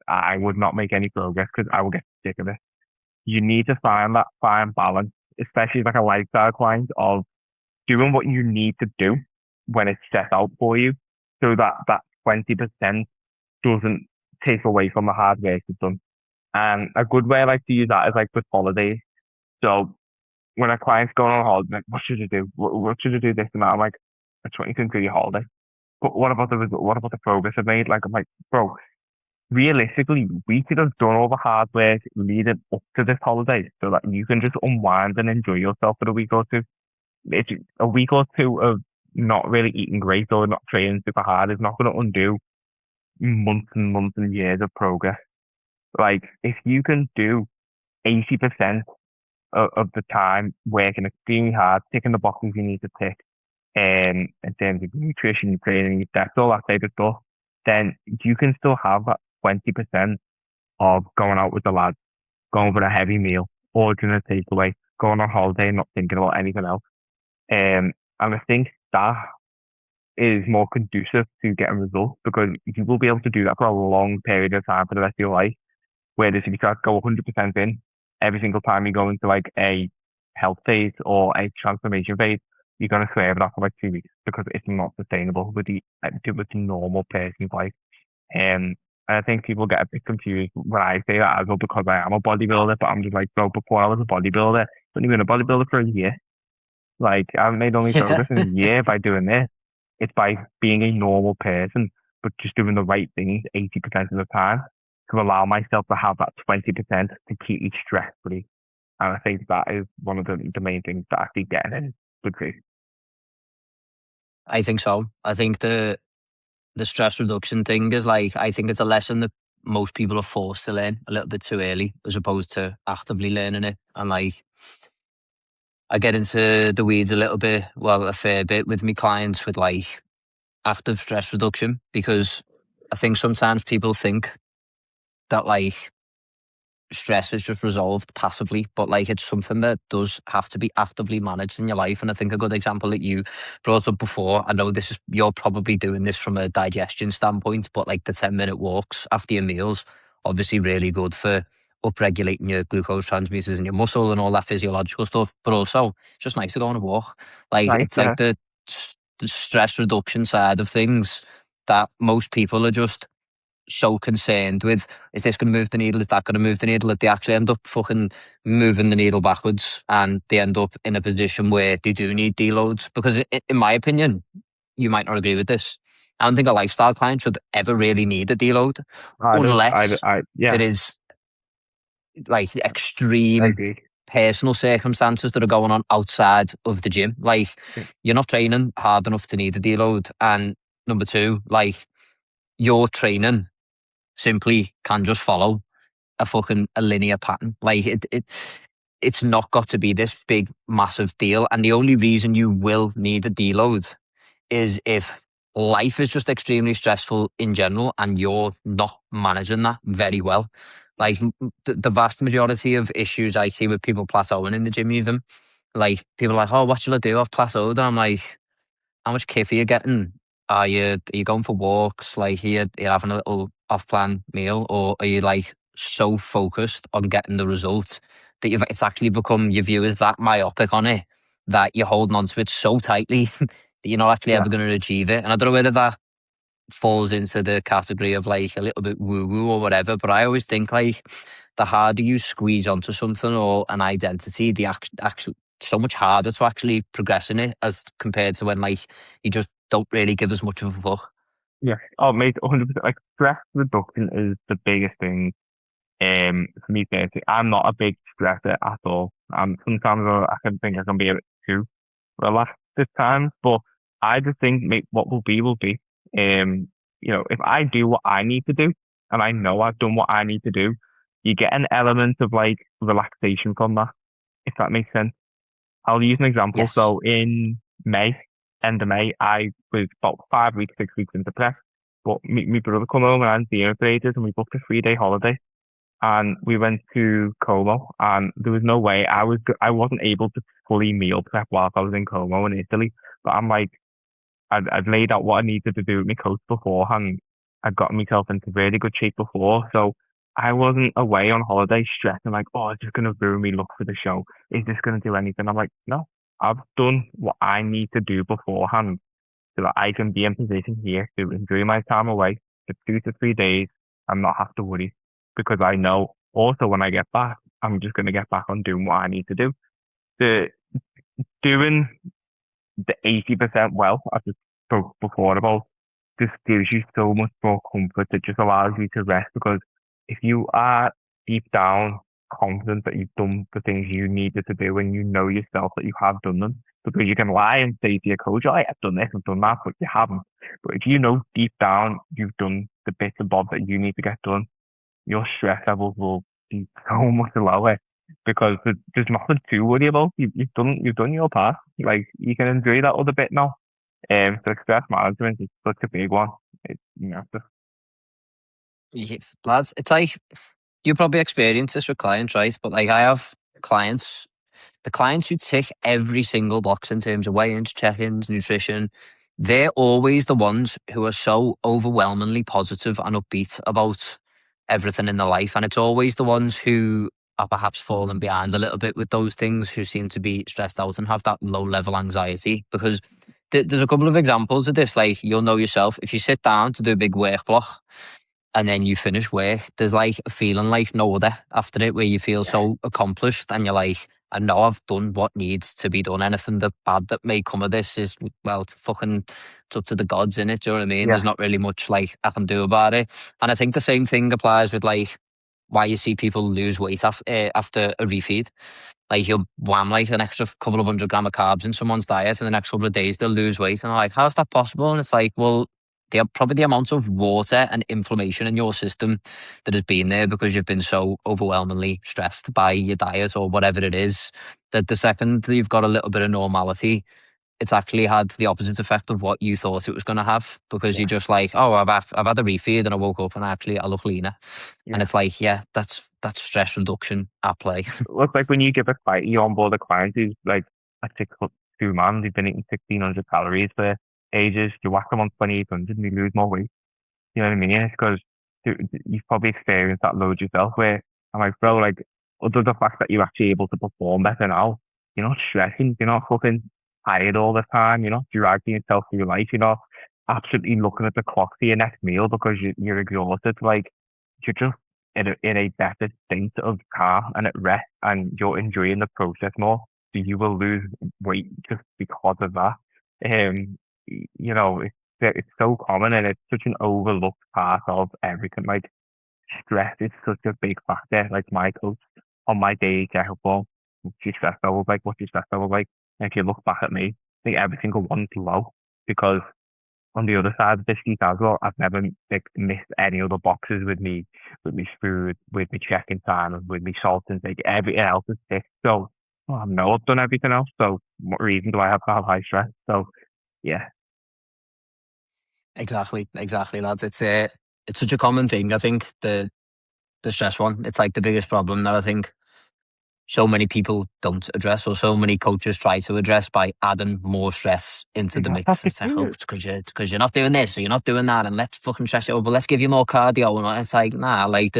Speaker 2: I would not make any progress because I would get sick of it. You need to find that fine balance, especially like a lifestyle client, of doing what you need to do when it's set out for you, so that that 20% doesn't take away from the hard work you've done. And a good way I like to use that is like with holidays. So when a client's going on holiday, like, what should I do? What should I do this and that? I'm like, I just want you to enjoy your holiday. But what about the progress I've made? Like, I'm like, bro, realistically, we could have done all the hard work leading up to this holiday so that you can just unwind and enjoy yourself for a week or two. It's a week or two of not really eating great or not training super hard is not going to undo months and months and years of progress. Like, if you can do 80% of the time working extremely hard, ticking the boxes you need to tick, in terms of nutrition, training, depth, all that type of stuff, then you can still have that 20% of going out with the lads, going for a heavy meal, ordering a takeaway, going on holiday, not thinking about anything else. And I think that is more conducive to getting results, because you will be able to do that for a long period of time for the rest of your life. Whereas if you try to go 100% in every single time you go into like a health phase or a transformation phase, you're going to swear it after like 2 weeks, because it's not sustainable with the normal person's life. And I think people get a bit confused when I say that as well, because I am a bodybuilder, but I'm just like, bro, before I was a bodybuilder, I've only been a bodybuilder for a year. Like, I've made only
Speaker 1: Yeah.
Speaker 2: progress in a year by doing this. It's by being a normal person, but just doing the right things 80% of the time, to allow myself to have that 20% to keep me stress free. And I think that is one of the main things that actually getting in good shape.
Speaker 1: I think so. I think the stress reduction thing is like, I think it's a lesson that most people are forced to learn a little bit too early, as opposed to actively learning it. And like, I get into the weeds a little bit, well, a fair bit with my clients with like active stress reduction, because I think sometimes people think that like stress is just resolved passively, but like it's something that does have to be actively managed in your life. And I think a good example that you brought up before, I know this is, you're probably doing this from a digestion standpoint, but like the 10-minute walks after your meals, obviously really good for upregulating your glucose transmitters in your muscle and all that physiological stuff. But also, it's just nice to go on a walk. Like,
Speaker 2: Right?
Speaker 1: it's like
Speaker 2: Yeah.
Speaker 1: the stress reduction side of things that most people are just so concerned with, is this going to move the needle? Is that going to move the needle? That they actually end up fucking moving the needle backwards, and they end up in a position where they do need deloads. Because in my opinion, you might not agree with this, I don't think a lifestyle client should ever really need a deload,
Speaker 2: I do.
Speaker 1: unless
Speaker 2: Yeah,
Speaker 1: there is like
Speaker 2: I
Speaker 1: extreme
Speaker 2: agree.
Speaker 1: personal circumstances that are going on outside of the gym. Like,
Speaker 2: Yeah.
Speaker 1: you're not training hard enough to need a deload. And number two, like, your training simply can just follow a linear pattern. Like, it's not got to be this big massive deal. And the only reason you will need a deload is if life is just extremely stressful in general and you're not managing that very well. Like, the vast majority of issues I see with people plateauing in the gym, even like people are like, oh, what should I do? I've plateaued. And I'm like, how much kip are you getting? Are you going for walks? Like, are you having a little off plan meal, or are you like so focused on getting the result that it's actually become, your view is that myopic on it, that you're holding on to it so tightly that you're not actually
Speaker 2: Yeah.
Speaker 1: ever going to achieve it. And I don't know whether that falls into the category of like a little bit woo woo or whatever, but I always think like the harder you squeeze onto something or an identity, the actual so much harder to actually progress in it, as compared to when like you just don't really give as much of a fuck.
Speaker 2: Yeah. Oh, mate, 100%. Like, stress reduction is the biggest thing. For me personally, I'm not a big stressor at all. Sometimes I can think I can be a bit too relaxed at times, but I just think, mate, what will be will be. If I do what I need to do, and I know I've done what I need to do, you get an element of like relaxation from that, if that makes sense. I'll use an example.
Speaker 1: Yes.
Speaker 2: So in May, end of May, I was about 5 weeks, 6 weeks into prep. But my brother come home and I hadn't seen him for ages, and we booked a 3-day holiday. and we went to Como, and there was no way I wasn't able to fully meal prep whilst I was in Como in Italy. But I'm like, I'd laid out what I needed to do with my coach beforehand. I'd gotten myself into really good shape before, so I wasn't away on holiday stressing like, oh, it's just gonna ruin me look for the show. Is this gonna do anything? I'm like, no, I've done what I need to do beforehand so that I can be in position here to enjoy my time away for 2 to 3 days and not have to worry because I know also when I get back, I'm just gonna get back on doing what I need to do. The doing the 80% well, as I spoke before about, just gives you so much more comfort. It just allows you to rest because if you are deep down confident that you've done the things you needed to do and you know yourself that you have done them, because you can lie and say to your coach, oh, I've done this, I've done that, but you haven't. But if you know deep down you've done the bits and bobs that you need to get done, your stress levels will be so much lower because there's nothing to worry about. You've done your part. Like you can enjoy that other bit now. So stress management is such a big one. It's
Speaker 1: Yeah, lads, it's like you probably experience this with clients, right? But like I have clients, the clients who tick every single box in terms of weigh-ins, check-ins, nutrition, they're always the ones who are so overwhelmingly positive and upbeat about everything in their life. And it's always the ones who are perhaps falling behind a little bit with those things, who seem to be stressed out and have that low level anxiety. Because there's a couple of examples of this. Like you'll know yourself, if you sit down to do a big work block, and then you finish work, there's like a feeling like no other after it where you feel
Speaker 2: yeah,
Speaker 1: so accomplished and you're like, I know I've done what needs to be done. Anything that bad that may come of this is, well, fucking, it's up to the gods in it. Do you know what I mean?
Speaker 2: yeah,
Speaker 1: There's not really much like I can do about it. And I think the same thing applies with like why you see people lose weight after a refeed. Like you'll wham like an extra couple of 100 grams of carbs in someone's diet, and the next couple of days they'll lose weight. And I'm like, how's that possible? And it's like, well, probably the amount of water and inflammation in your system that has been there because you've been so overwhelmingly stressed by your diet or whatever it is, that the second that you've got a little bit of normality, it's actually had the opposite effect of what you thought it was going to have, because you're
Speaker 2: yeah,
Speaker 1: just like, oh, I've had a refeed and I woke up and actually I look leaner. And
Speaker 2: yeah.
Speaker 1: it's like, yeah, that's stress reduction at play.
Speaker 2: Looks like when you give a client, you onboard a client who's like a 6'2" man, they've been eating 1,600 calories for ages. You whack them on 2,800 and they lose more weight. You know what I mean? It's because you've probably experienced that load yourself where I'm like, bro, like, other the fact that you're actually able to perform better now, you're not stressing, you're not fucking tired all the time, you're not dragging yourself through your life, you're not absolutely looking at the clock for your next meal because you're exhausted. Like, you're just in a better state of calm and at rest and you're enjoying the process more. So you will lose weight just because of that. You know, it's so common and it's such an overlooked part of everything. Like stress is such a big factor. Like my coach on my daily checkup form, what's your stress level like? What's your stress level like? And if you look back at me, I think every single one's low because on the other side of the sheet as well, I've never like, missed any other boxes with me food, with me checking time, with me salt intake. Everything else is tick. So well, I know I've done everything else. So what reason do I have to have high stress? So yeah,
Speaker 1: Exactly, lads. It's such a common thing. I think the stress one, it's like the biggest problem that I think so many people don't address, or so many coaches try to address by adding more stress into the
Speaker 2: that's
Speaker 1: mix.
Speaker 2: it
Speaker 1: It's like, oh,
Speaker 2: too.
Speaker 1: it's because you're not doing this or you're not doing that, and let's fucking stress it over. Let's give you more cardio. And it's like, nah, like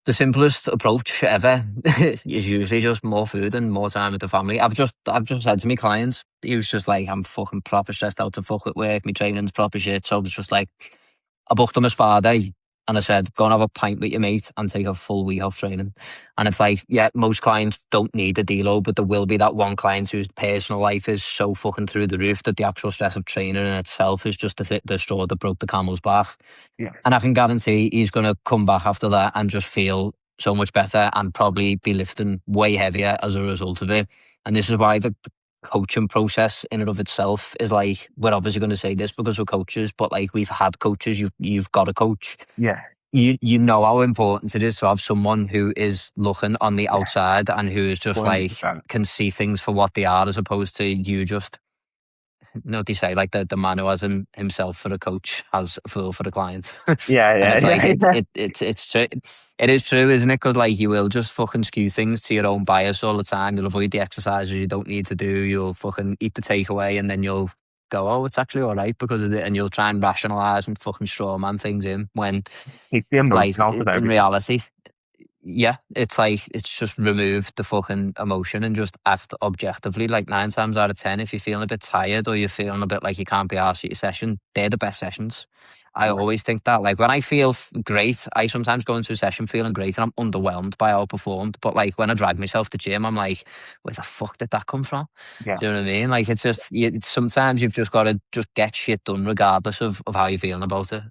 Speaker 1: the simplest approach ever is usually just more food and more time with the family. I've just said to my clients, he was just like, I'm fucking proper stressed out to fuck at work. My training's proper shit. So I was just like, I booked him a spa day and I said, go and have a pint with your mate and take a full week off training. And it's like, yeah, most clients don't need a deload, but there will be that one client whose personal life is so fucking through the roof that the actual stress of training in itself is just the straw that broke the camel's back.
Speaker 2: Yeah,
Speaker 1: And I can guarantee he's going to come back after that and just feel so much better and probably be lifting way heavier as a result of it. And this is why the coaching process in and of itself is like, we're obviously going to say this because we're coaches, but like we've had coaches, you've got a coach.
Speaker 2: yeah,
Speaker 1: You know how important it is to have someone who is looking on the
Speaker 2: yeah,
Speaker 1: outside and who is just like
Speaker 2: 100%.
Speaker 1: can see things for what they are, as opposed to you just no, they say like the man who has himself for a coach has a fool for a client,
Speaker 2: Yeah,
Speaker 1: and
Speaker 2: yeah,
Speaker 1: it's like
Speaker 2: yeah.
Speaker 1: it's true. It is true, isn't it? Because like you will just fucking skew things to your own bias all the time. You'll avoid the exercises you don't need to do. You'll fucking eat the takeaway, and then you'll go, oh, it's actually all right because of it, and you'll try and rationalize and fucking straw man things in when,
Speaker 2: Take the emotion
Speaker 1: like,
Speaker 2: out of
Speaker 1: in
Speaker 2: everything.
Speaker 1: reality, yeah, it's like it's just removed the fucking emotion and just act objectively. Like 9 times out of 10, if you're feeling a bit tired or you're feeling a bit like you can't be arsed at your session, they're the best sessions. I
Speaker 2: Yeah.
Speaker 1: always think that. Like when I feel great, I sometimes go into a session feeling great and I'm underwhelmed by how I performed. But like when I drag myself to gym, I'm like, where the fuck did that come from?
Speaker 2: Yeah.
Speaker 1: Do you know what I mean? Like it's just sometimes you've just got to just get shit done regardless of how you're feeling about it.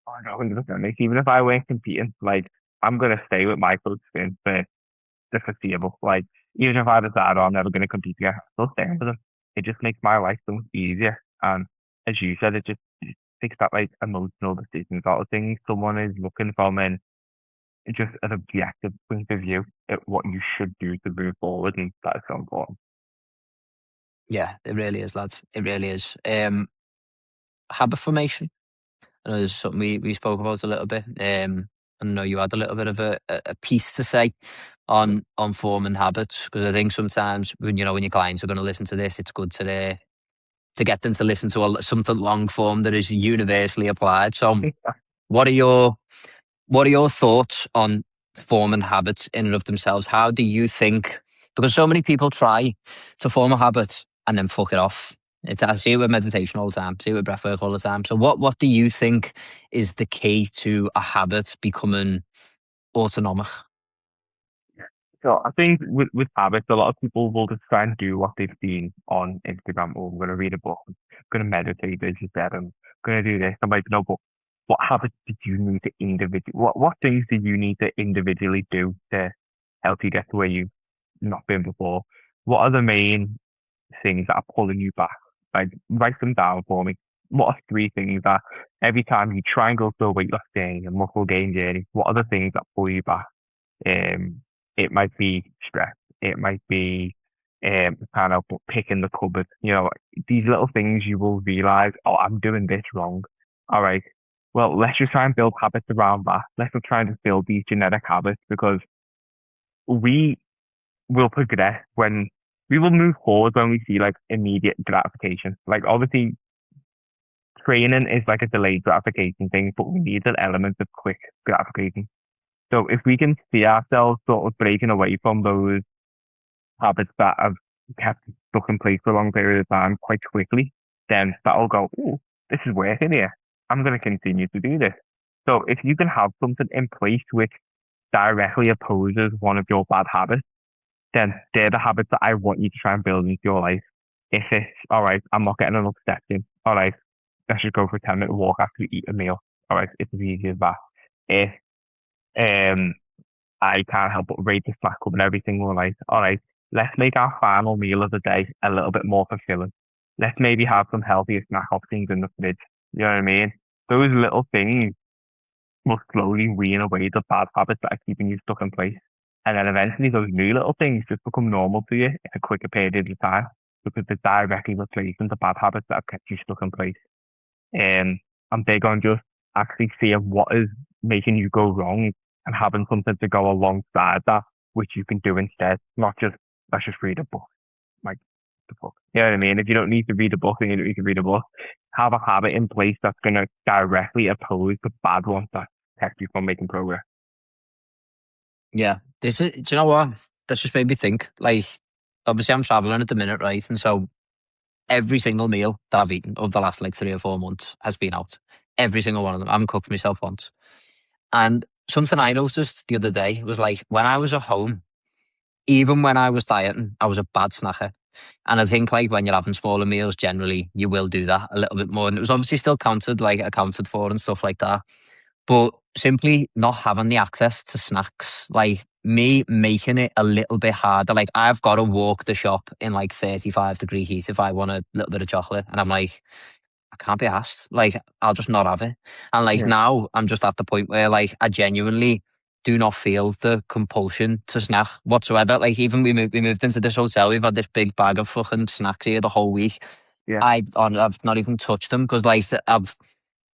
Speaker 2: Oh, no, 100%. Like, even if I weren't competing, like, I'm gonna stay with my coach spin for the foreseeable. Like, even if I decide, oh, I'm never gonna compete again, I'm still staying with them. It just makes my life so much easier. And as you said, it just takes that like emotional decisions out of things. Someone is looking from just an objective point of view at what you should do to move forward, and that is so important.
Speaker 1: Yeah, it really is, lads. It really is. Habit formation. I know there's something we spoke about a little bit. I know you had a little bit of a piece to say on forming habits because I think sometimes when when your clients are going to listen to this, it's good to get them to listen to something long form that is universally applied. So, what are your what are your thoughts on forming habits in and of themselves? How do you think? Because so many people try to form a habit and then fuck it off. I see it with meditation all the time, see it with breathwork all the time. So, what do you think is the key to a habit becoming autonomic?
Speaker 2: So I think with habits, a lot of people will just try and do what they've seen on Instagram. Oh, I'm going to read a book. I'm going to meditate, as you said. I'm going to do this. I'm like, no, but what habits did you need to individually? What things do you need to individually do to help you get to where you've not been before? What are the main things that are pulling you back? Like, write them down for me. What are three things that every time you try and go through a weight loss journey, a muscle gain journey, what are the things that pull you back? Um, it might be stress. It might be kind of picking the cupboard. You know, these little things you will realize, oh, I'm doing this wrong. All right. Well, let's just try and build habits around that. Let's not try and just build these genetic habits because we will progress when we will move forward when we see like immediate gratification. Like obviously training is like a delayed gratification thing, but we need an element of quick gratification. So if we can see ourselves sort of breaking away from those habits that have kept stuck in place for a long period of time quite quickly, then that'll go, oh, this is working here. I'm going to continue to do this. So if you can have something in place which directly opposes one of your bad habits, then they're the habits that I want you to try and build into your life. If it's, all right, I'm not getting enough steps in, all right, let's just go for a 10-minute walk after we eat a meal. All right, it's as easy as that. If um I can't help but rate the snack cupboard every single night. All right, let's make our final meal of the day a little bit more fulfilling. Let's maybe have some healthier snack options in the fridge. You know what I mean? Those little things will slowly wean away the bad habits that are keeping you stuck in place. And then eventually those new little things just become normal to you in a quicker period of time because they're directly replacing the bad habits that have kept you stuck in place. I'm big on just actually seeing what is making you go wrong and having something to go alongside that, which you can do instead. Not just let's just read a book, like the book. You know what I mean? If you don't need to read a book, then you don't need to read a book. Have a habit in place that's going to directly oppose the bad ones that kept you from making progress.
Speaker 1: Yeah, this is. Do you know what? This just made me think. Like, obviously, I'm traveling at the minute, right? And so every single meal that I've eaten over the last like 3 or 4 months has been out. Every single one of them. I haven't cooked for myself once. And something I noticed the other day was like when I was at home, even when I was dieting, I was a bad snacker. And I think like when you're having smaller meals, generally you will do that a little bit more. And it was obviously still counted, like accounted for and stuff like that. But simply not having the access to snacks, like me making it a little bit harder. Like I've got to walk the shop in like 35-degree heat if I want a little bit of chocolate. And I'm like, I can't be asked. Like, I'll just not have it. And like
Speaker 2: Yeah.
Speaker 1: now, I'm just at the point where like I genuinely do not feel the compulsion to snack whatsoever. Like even we moved into this hotel, we've had this big bag of fucking snacks here the whole week.
Speaker 2: Yeah.
Speaker 1: I've not even touched them because like I've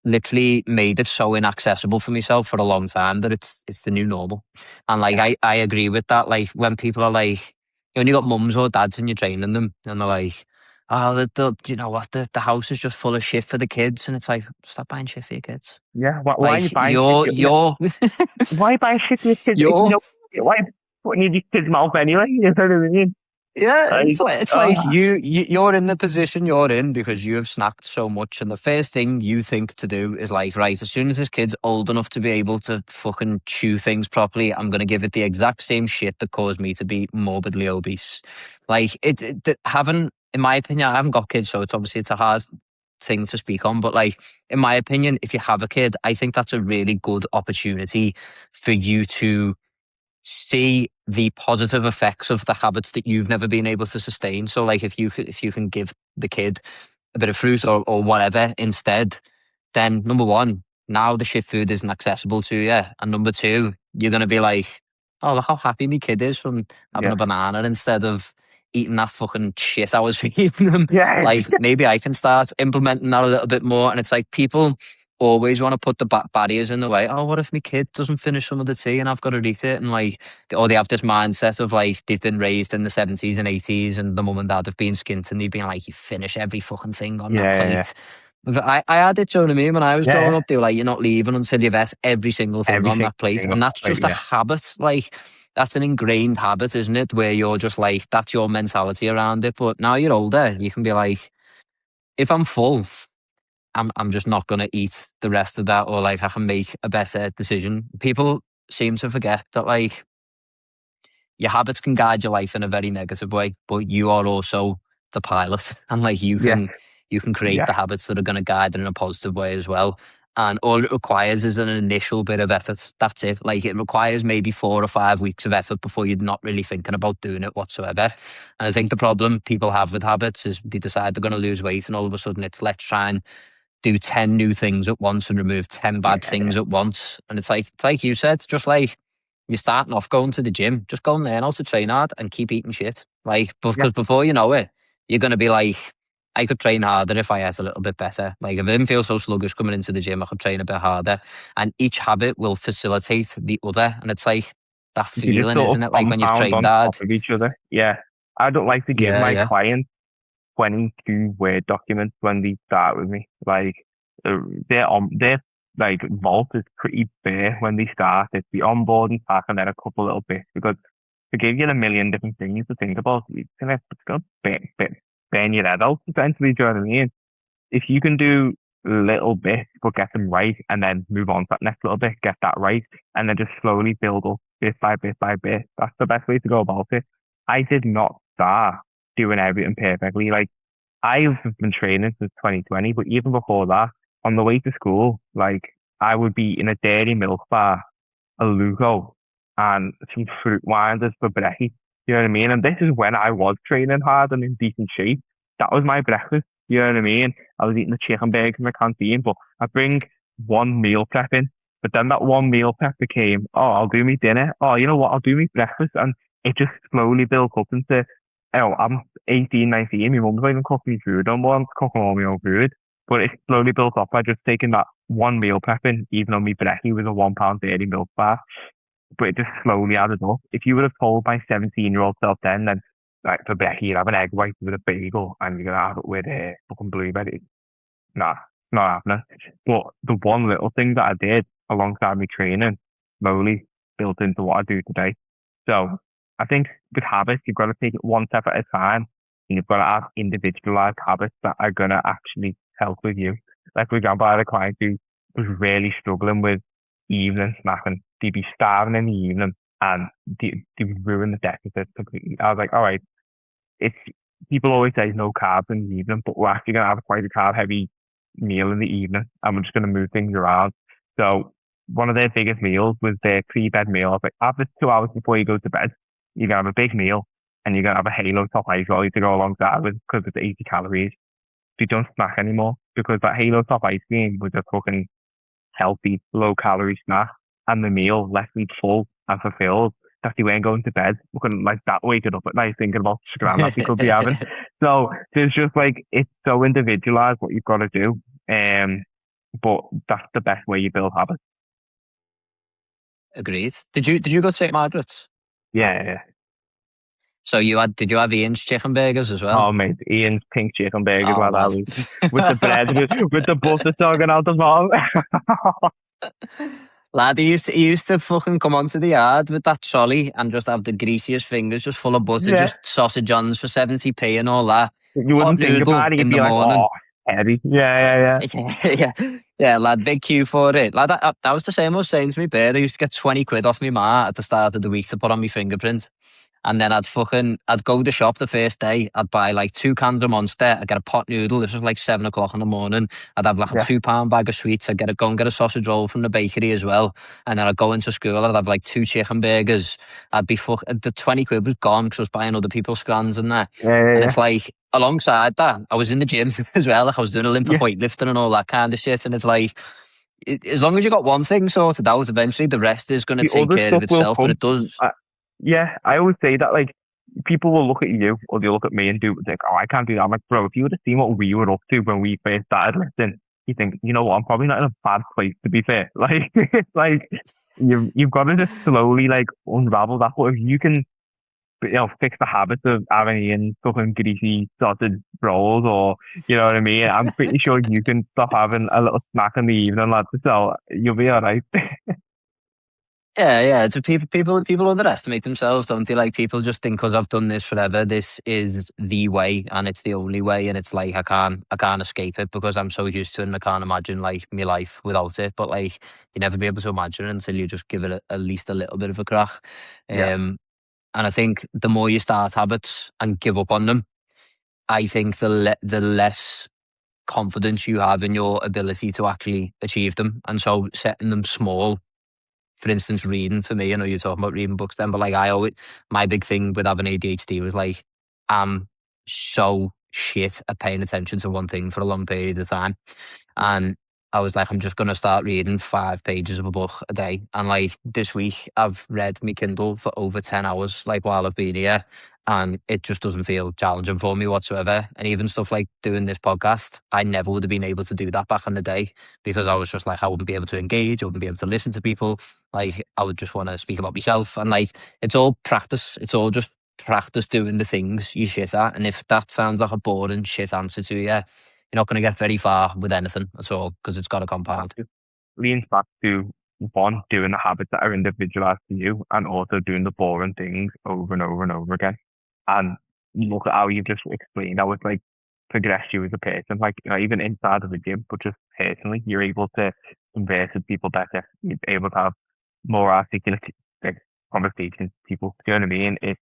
Speaker 1: literally made it so inaccessible for myself for a long time that it's the new normal. And like
Speaker 2: Yeah.
Speaker 1: I agree with that. Like when people are like, when you got mums or dads and you're training them and they're like, oh, you know what, the house is just full of shit for the kids, and it's like, stop buying shit for your kids.
Speaker 2: Yeah. Why are you
Speaker 1: Like
Speaker 2: buying shit? Yeah. Why are you buying shit for your kids if you
Speaker 1: you're
Speaker 2: know why are you putting in your kids' mouth anyway? You know what I mean?
Speaker 1: Yeah,
Speaker 2: Like,
Speaker 1: it's like you're in the position you're in because you have snacked so much, and the first thing you think to do is like, right, as soon as this kid's old enough to be able to fucking chew things properly, I'm gonna give it the exact same shit that caused me to be morbidly obese. Like having, in my opinion, I haven't got kids, so it's a hard thing to speak on, but like in my opinion, if you have a kid, I think that's a really good opportunity for you to see the positive effects of the habits that you've never been able to sustain. So like if you can give the kid a bit of fruit or whatever instead, then number one, now the shit food isn't accessible to you. And number two, you're gonna be like, oh, look how happy my kid is from having
Speaker 2: yeah.
Speaker 1: a banana instead of eating that fucking shit I was feeding them.
Speaker 2: Yeah.
Speaker 1: Like maybe I can start implementing that a little bit more. And it's like people always want to put the barriers in the way. Oh, what if my kid doesn't finish some of the tea and I've got to eat it? And like, or they have this mindset of like they've been raised in the 70s and 80s and the mum and dad have been skint and they've been like, you finish every fucking thing on that
Speaker 2: Yeah.
Speaker 1: plate. I had it, do you know what I mean? When I was growing
Speaker 2: Yeah.
Speaker 1: up, they were like, you're not leaving until you've ate every single thing on
Speaker 2: Everything.
Speaker 1: that plate. And that's
Speaker 2: Like,
Speaker 1: just a
Speaker 2: yeah.
Speaker 1: habit. Like, that's an ingrained habit, isn't it? Where you're just like, that's your mentality around it. But now you're older, you can be like, if I'm full, I'm just not going to eat the rest of that, or like I can make a better decision. People seem to forget that like your habits can guide your life in a very negative way, but you are also the pilot, and like
Speaker 2: Yes.
Speaker 1: you can create
Speaker 2: Yeah.
Speaker 1: the habits that are going to guide it in a positive way as well. And all it requires is an initial bit of effort. That's it. Like it requires maybe 4 or 5 weeks of effort before you're not really thinking about doing it whatsoever. And I think the problem people have with habits is they decide they're going to lose weight, and all of a sudden it's let's try and do 10 new things at once and remove 10 bad
Speaker 2: Yeah.
Speaker 1: things at once. And it's like you said, just like you're starting off going to the gym, just go and learn how to train hard and keep eating shit. Like,
Speaker 2: Yeah.
Speaker 1: because before you know it, you're going to be like, I could train harder if I ate a little bit better. Like, if I didn't feel so sluggish coming into the gym, I could train a bit harder. And each habit will facilitate the other. And it's like that
Speaker 2: You just
Speaker 1: feeling,
Speaker 2: sort of
Speaker 1: isn't it? Like when you've
Speaker 2: compound
Speaker 1: trained
Speaker 2: on top
Speaker 1: hard.
Speaker 2: of each other. Yeah. I don't like to give
Speaker 1: Yeah,
Speaker 2: my
Speaker 1: yeah.
Speaker 2: clients 22 Word documents when they start with me. Like uh, their like vault is pretty bare when they start. It's the onboarding pack and then a couple little bits because to give you a million different things to think about, it's gonna burn your head out essentially. Do you know what I mean? If you can do little bits but get them right and then move on to that next little bit, get that right, and then just slowly build up bit by bit by bit. That's the best way to go about it. I did not start doing everything perfectly. Like I've been training since 2020, but even before that, on the way to school, like I would be in a dairy milk bar, a Lugo, and some fruit winders for breakfast. You know what I mean? And this is when I was training hard and in decent shape. That was my breakfast. You know what I mean? I was eating the chicken burgers in the canteen, but I bring one meal prep in. But then that one meal prep became, oh, I'll do me dinner. Oh, you know what? I'll do me breakfast. And it just slowly built up into, oh, I'm 18, 19. My mum's not even cooking me food. I'm cooking all my own food. But it slowly built up by just taking that one meal prepping, even though my brekkie was a £1 dairy milk bar. But it just slowly added up. If you would have told my 17-year-old self then like for brekkie, you'd have an egg white with a bagel and you're gonna have it with fucking blueberries. Nah, not happening. But the one little thing that I did alongside my training slowly built into what I do today. So I think with habits, you've got to take it one step at a time. And you've got to have individualized habits that are going to actually help with you. Like, for example, I had a client who was really struggling with evening snacking. They'd be starving in the evening and they would ruin the deficit completely. I was like, all right, it's people always say no carbs in the evening, but we're actually going to have quite a carb heavy meal in the evening and we're just going to move things around. So one of their biggest meals was their pre-bed meal. I was like, have this 2 hours before you go to bed. You're going to have a big meal and you're going to have a Halo top ice rolly to go alongside with because it's 80 calories. So you don't snack anymore because that Halo top ice cream was a fucking healthy, low calorie snack and the meal left me full and fulfilled. that they weren't going to bed, looking like that, waking up at night thinking about scran that they could be having. So there's just like, it's so individualized what you've got to do. But that's the best way you build habits.
Speaker 1: Agreed. Did you go to St. Margaret's?
Speaker 2: Yeah.
Speaker 1: So did you have Ian's chicken burgers as well?
Speaker 2: Oh mate, Ian's pink chicken burgers,
Speaker 1: Oh,
Speaker 2: like
Speaker 1: lad.
Speaker 2: that, with the bread, with the butter sogging out the bottom.
Speaker 1: Lad, he used to fucking come onto the yard with that trolley and just have the greasiest fingers just full of butter,
Speaker 2: Yeah.
Speaker 1: just sausage ons for 70p and all that.
Speaker 2: You
Speaker 1: Hot
Speaker 2: wouldn't think
Speaker 1: noodle
Speaker 2: about it, you'd
Speaker 1: in
Speaker 2: be
Speaker 1: the
Speaker 2: like,
Speaker 1: morning.
Speaker 2: oh, heavy. Yeah.
Speaker 1: yeah, lad, big queue for it. Lad, that was the same I was saying to me bear. I used to get 20 quid off me ma at the start of the week to put on my fingerprint. And then I'd go to the shop the first day. I'd buy like 2 cans of Monster. I'd get a pot noodle. This was like 7 o'clock in the morning. I'd have like a £2 bag of sweets. I'd go and get a sausage roll from the bakery as well. And then I'd go into school. I'd have like 2 chicken burgers. The 20 quid was gone because I was buying other people's scrans and that. And it's like, alongside that, I was in the gym as well. Like I was doing Olympic weightlifting and all that kind of shit. And it's like, as long as you got one thing sorted out, eventually the rest is going to take care of itself. But it does.
Speaker 2: I always say that, like, people will look at you or they'll look at me and think, oh, I can't do that. I'm like, bro, if you would have seen what we were up to when we first started lifting, you think, you know what, I'm probably not in a bad place, to be fair. Like, you've got to just slowly, like, unravel that. But if you can, fix the habits of having in fucking greasy sausage rolls, or, you know what I mean, I'm pretty sure you can stop having a little snack in the evening, lads. So you'll be all right.
Speaker 1: Yeah. It's people underestimate themselves, don't they? Like, people just think because I've done this forever, this is the way and it's the only way, and it's like I can't escape it because I'm so used to it and I can't imagine like my life without it. But like, you never be able to imagine it until you just give it at least a little bit of a crack. And I think the more you start habits and give up on them, I think the less confidence you have in your ability to actually achieve them. And so setting them small. For instance, reading for me, I know you're talking about reading books then, but like my big thing with having ADHD was like, I'm so shit at paying attention to one thing for a long period of time. And I was like, I'm just going to start reading 5 pages of a book a day. And like this week, I've read my Kindle for over 10 hours, like while I've been here. And it just doesn't feel challenging for me whatsoever. And even stuff like doing this podcast, I never would have been able to do that back in the day because I was just like, I wouldn't be able to engage, I wouldn't be able to listen to people. Like, I would just want to speak about myself. And like, it's all practice. It's all just practice doing the things you shit at. And if that sounds like a boring shit answer to you, you're not going to get very far with anything at all because it's got to compound.
Speaker 2: It leans back to, one, doing the habits that are individualized to you, and also doing the boring things over and over and over again. And look at how you've just explained how it's like progressed you as a person, like, even inside of the gym, but just personally, you're able to converse with people better. You're able to have more articulate conversations with people. Do you know what I mean? It's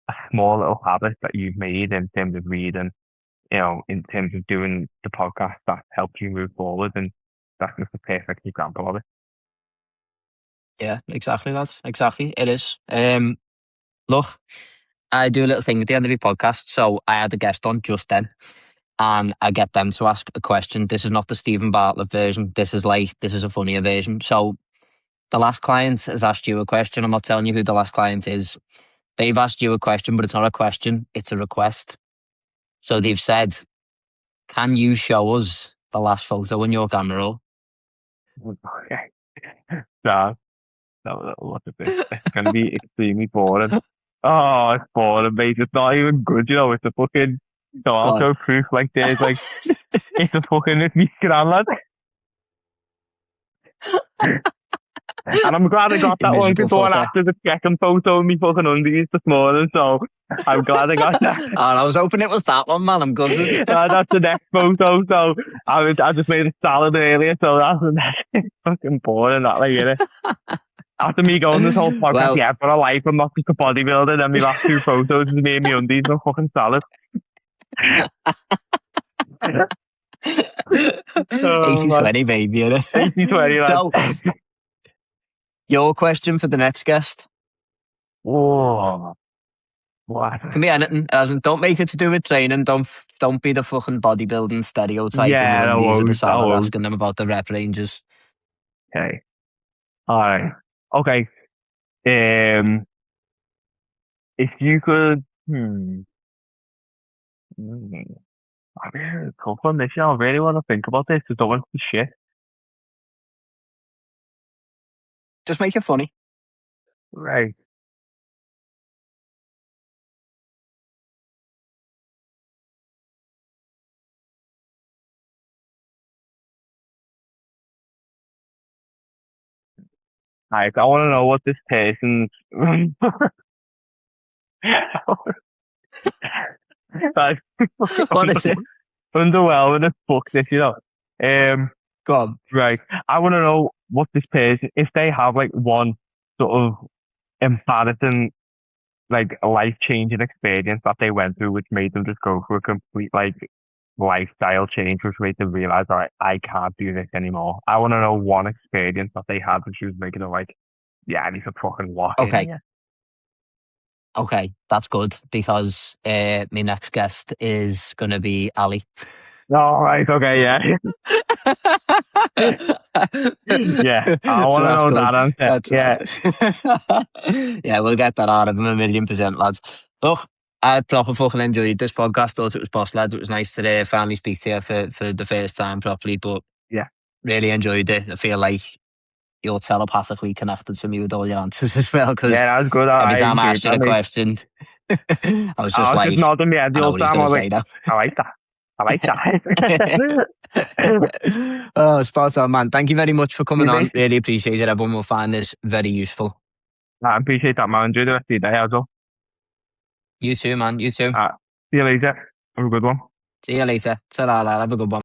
Speaker 2: a small little habit that you've made in terms of reading, in terms of doing the podcast that helps you move forward, and that's just a perfect example of it.
Speaker 1: Yeah, exactly, lads. Exactly, it is. Look, I do a little thing at the end of the podcast. So I had a guest on just then, and I get them to ask a question. This is not the Stephen Bartlett version. This is a funnier version. So the last client has asked you a question. I'm not telling you who the last client is. They've asked you a question, but it's not a question. It's a request. So they've said, can you show us the last photo in your camera roll?
Speaker 2: Okay. No, what is this? It's going to be extremely boring. Oh, it's boring, mate. It's not even good, It's a fucking, I'll show proof, like, there's, like, it's me scran, lad. And I'm glad I got that one before and after the second photo of me fucking undies this morning, so I'm glad I got that.
Speaker 1: And I was hoping it was that one, man. I'm good.
Speaker 2: That's the next photo, so I just made a salad earlier, so that's fucking boring, that, like, innit? After me going this whole podcast, I've got a life, I'm not just a bodybuilder, then my last 2 photos is me and me undies and a fucking salad.
Speaker 1: 80-20, baby, innit?
Speaker 2: 80-20, lad.
Speaker 1: So, your question for the next guest?
Speaker 2: Oh, what?
Speaker 1: Can be anything. Don't make it to do with training. Don't be the fucking bodybuilding stereotype.
Speaker 2: Yeah,
Speaker 1: and leave the salad asking them about the rep ranges.
Speaker 2: Okay. All right. Okay. if you could, I mean, it's a tough one this year. I really want to think about this. I don't want to shit.
Speaker 1: Just make it funny.
Speaker 2: Right. Like, I want to know what this person's. Like,
Speaker 1: What is it?
Speaker 2: underwhelming as fuck this, you know.
Speaker 1: Go on.
Speaker 2: Right. I want to know what this person, if they have like one sort of embarrassing, like life changing experience that they went through, which made them just go for a complete like lifestyle change, which made them realize, all right, I can't do this anymore. I want to know one experience that they had, which was making them like, yeah, I need to fucking walk in
Speaker 1: Okay.
Speaker 2: here.
Speaker 1: Okay, that's good because my next guest is going to be Ali.
Speaker 2: All right. Okay. Yeah. Yeah. I
Speaker 1: So
Speaker 2: want to
Speaker 1: that's
Speaker 2: know
Speaker 1: good.
Speaker 2: that answer.
Speaker 1: That's
Speaker 2: Yeah.
Speaker 1: yeah, we'll get that out of him 1,000,000%, lads. Look, I proper fucking enjoyed this podcast. Thought it was boss, lads. It was nice to finally speak to you for the first time properly, but
Speaker 2: Yeah.
Speaker 1: really enjoyed it. I feel like you're telepathically connected to me with all your answers as well, because
Speaker 2: Yeah. That was good.
Speaker 1: every
Speaker 2: I
Speaker 1: time I
Speaker 2: enjoyed
Speaker 1: asked you
Speaker 2: that,
Speaker 1: the
Speaker 2: mate.
Speaker 1: question, I was
Speaker 2: I
Speaker 1: just
Speaker 2: was just
Speaker 1: like,
Speaker 2: nodding my head
Speaker 1: I
Speaker 2: the
Speaker 1: know
Speaker 2: whole
Speaker 1: what he's
Speaker 2: time. I
Speaker 1: going to
Speaker 2: was like,
Speaker 1: say now.
Speaker 2: I like that. I like that.
Speaker 1: Oh, spot on, man. Thank you very much for coming
Speaker 2: You
Speaker 1: on.
Speaker 2: mate.
Speaker 1: Really appreciate it. Everyone will find this very useful.
Speaker 2: I appreciate that, man. Enjoy the rest of your day as well.
Speaker 1: You too, man. You too.
Speaker 2: See you later. Have a good one.
Speaker 1: See you later. Ta-ra, lad. Have a good one.